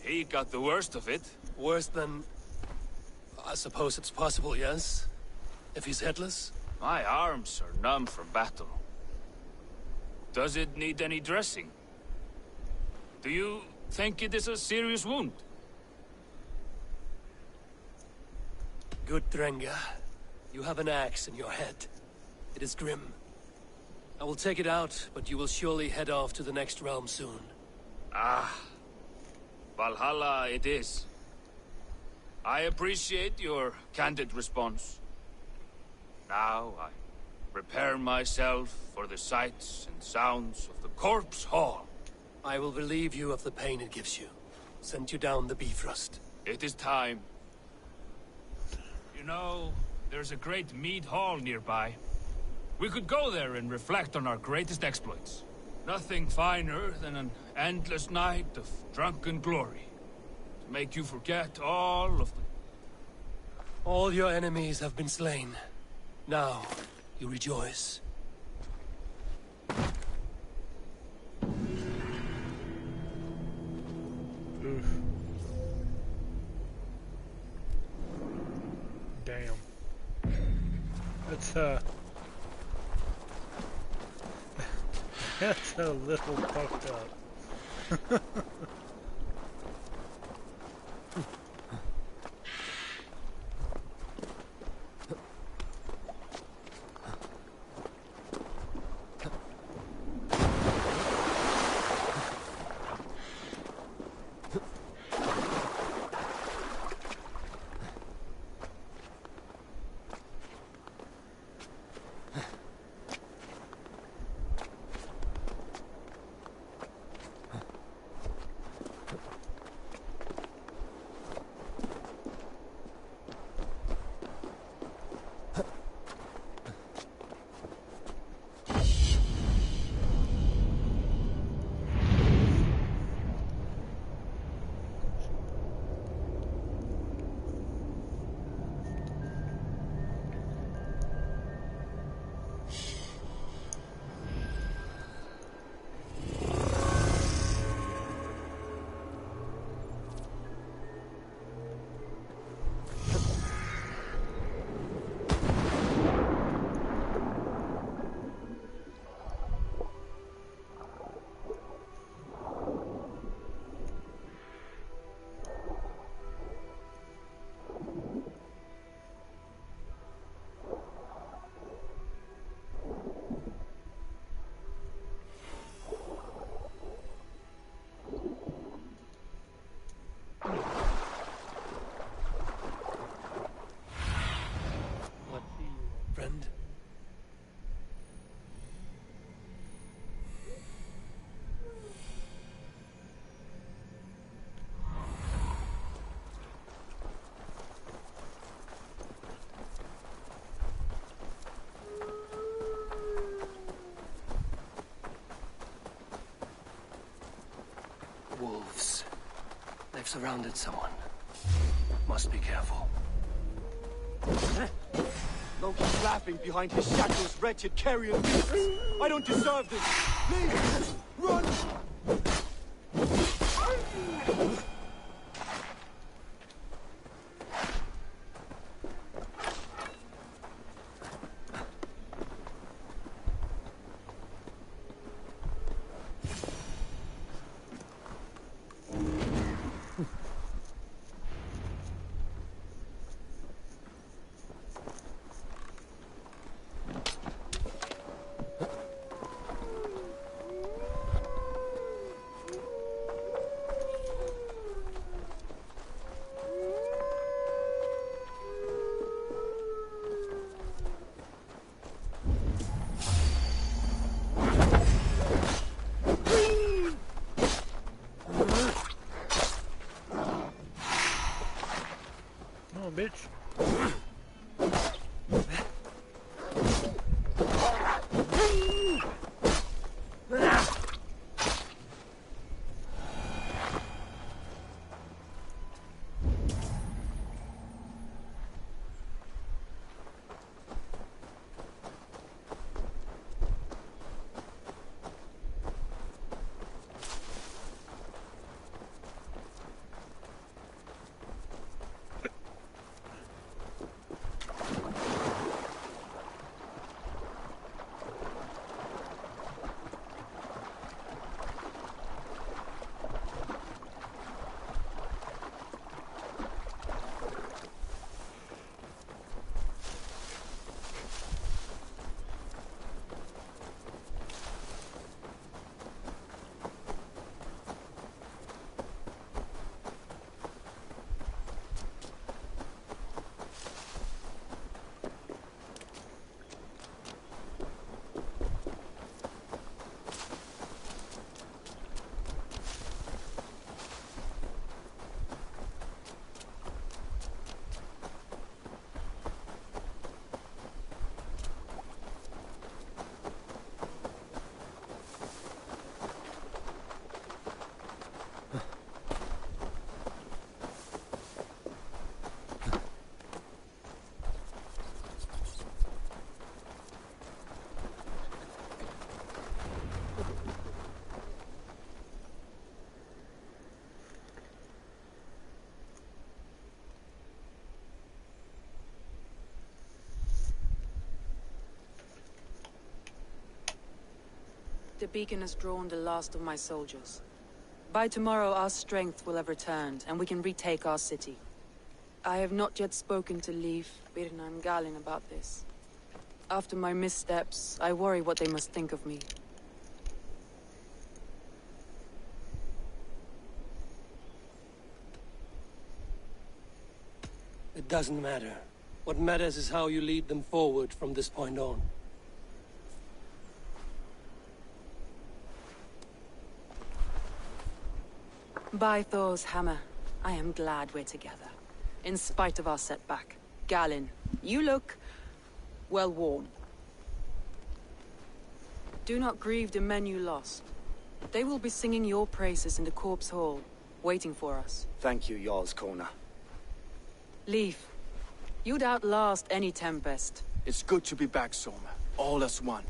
He got the worst of it. Worse than... I suppose it's possible, yes? If he's headless? My arms are numb from battle. Does it need any dressing? Do you think it is a serious wound? Good Drenga. You have an axe in your head. It is grim. I will take it out, but you will surely head off to the next realm soon. Ah, Valhalla it is. I appreciate your candid response. Now I prepare myself for the sights and sounds of the Corpse Hall. I will relieve you of the pain it gives you. Send you down the Bifrost. It is time. You know, there's a great mead hall nearby. We could go there and reflect on our greatest exploits. Nothing finer than an endless night of drunken glory. To make you forget all of the... All your enemies have been slain. Now, you rejoice. Oof. Damn. That's that's a little fucked up. Friend? Wolves. They've surrounded someone. Must be careful. Loki's laughing behind his shadows, wretched carrion beasts. I don't deserve this. Please, run! bitch. The beacon has drawn the last of my soldiers. By tomorrow our strength will have returned, and we can retake our city. I have not yet spoken to Leif, Birna and Galin about this. After my missteps, I worry what they must think of me. It doesn't matter. What matters is how you lead them forward from this point on. By Thor's hammer, I am glad we're together. In spite of our setback. Galin, you look well worn. Do not grieve the men you lost. They will be singing your praises in the Corpse Hall, waiting for us. Thank you, Jarl's Kona. Leif, you'd outlast any tempest. It's good to be back, Soma. All as one.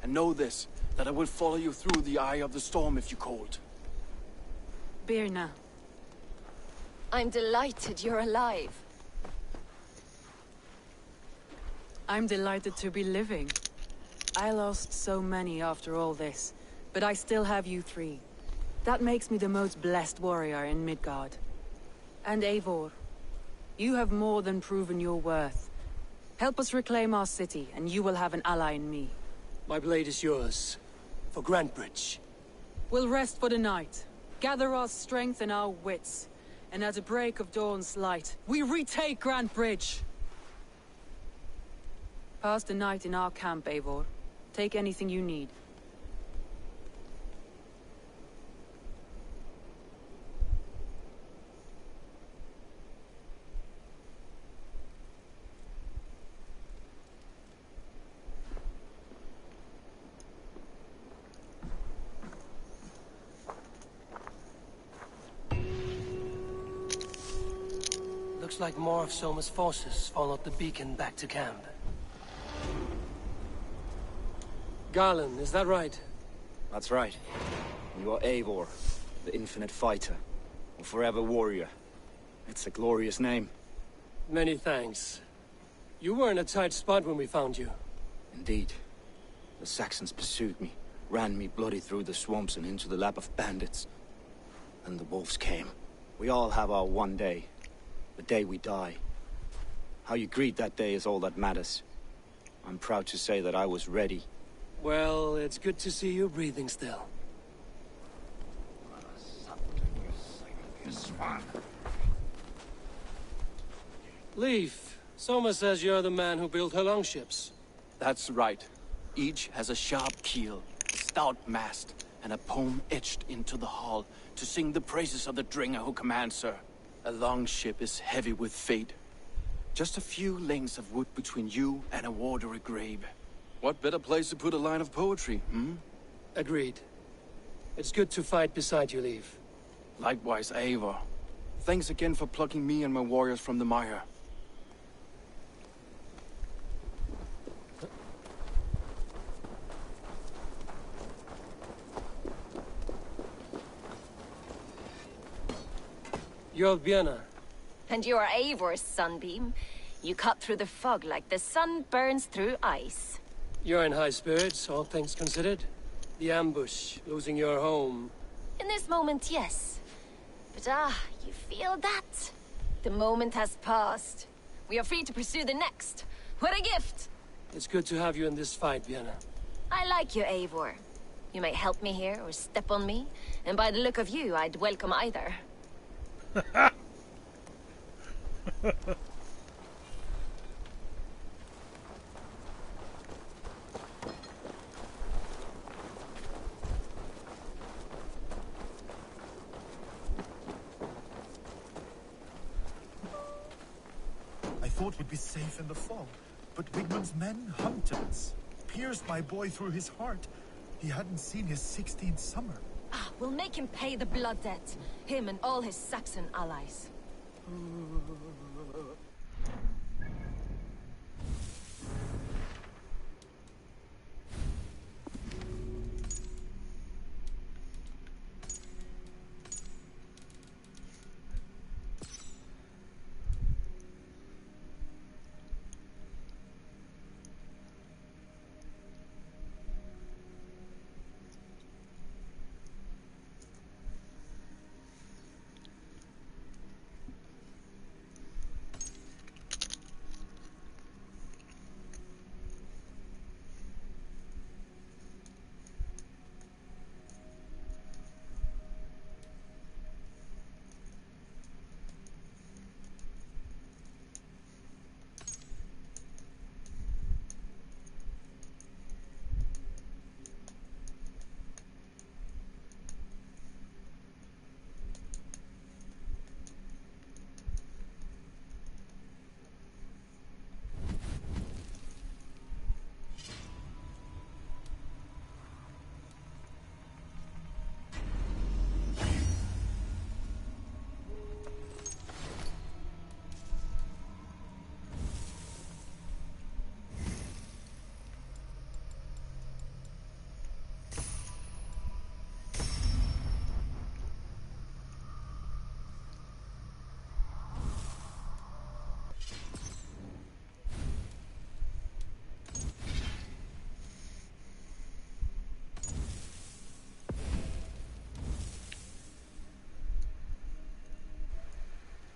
And know this, that I will follow you through the eye of the storm if you called. Birna. I'm delighted you're alive. I'm delighted to be living. I lost so many after all this, but I still have you three. That makes me the most blessed warrior in Midgard. And Eivor, you have more than proven your worth. Help us reclaim our city, and you will have an ally in me. My blade is yours. For Grantebridge. We'll rest for the night. Gather our strength and our wits. And at the break of dawn's light, we retake Grantebridge! Pass the night in our camp, Eivor. Take anything you need. Looks like more of Soma's forces followed the beacon back to camp. Garland, is that right? That's right. You are Eivor, the infinite fighter, a forever warrior. It's a glorious name. Many thanks. You were in a tight spot when we found you. Indeed. The Saxons pursued me, ran me bloody through the swamps and into the lap of bandits. And the wolves came. We all have our one day. The day we die. How you greet that day is all that matters. I'm proud to say that I was ready. Well, it's good to see you breathing still. Leif, Soma says you're the man who built her longships. That's right. Each has a sharp keel, a stout mast, and a poem etched into the hull to sing the praises of the Dringer who commands her. A longship is heavy with fate. Just a few lengths of wood between you and a watery grave. What better place to put a line of poetry, hmm? Agreed. It's good to fight beside you, Leif. Likewise, Eivor. Thanks again for plucking me and my warriors from the mire. You're Vienna. And you are Eivor's sunbeam. You cut through the fog like the sun burns through ice. You're in high spirits, all things considered. The ambush, losing your home. In this moment, yes. But you feel that? The moment has passed. We are free to pursue the next. What a gift! It's good to have you in this fight, Vienna. I like you, Eivor. You may help me here or step on me, and by the look of you, I'd welcome either. I thought we'd be safe in the fog, but Wigmund's men hunted us. Pierced my boy through his heart. He hadn't seen his 16th summer. We'll make him pay the blood debt. Him and all his Saxon allies.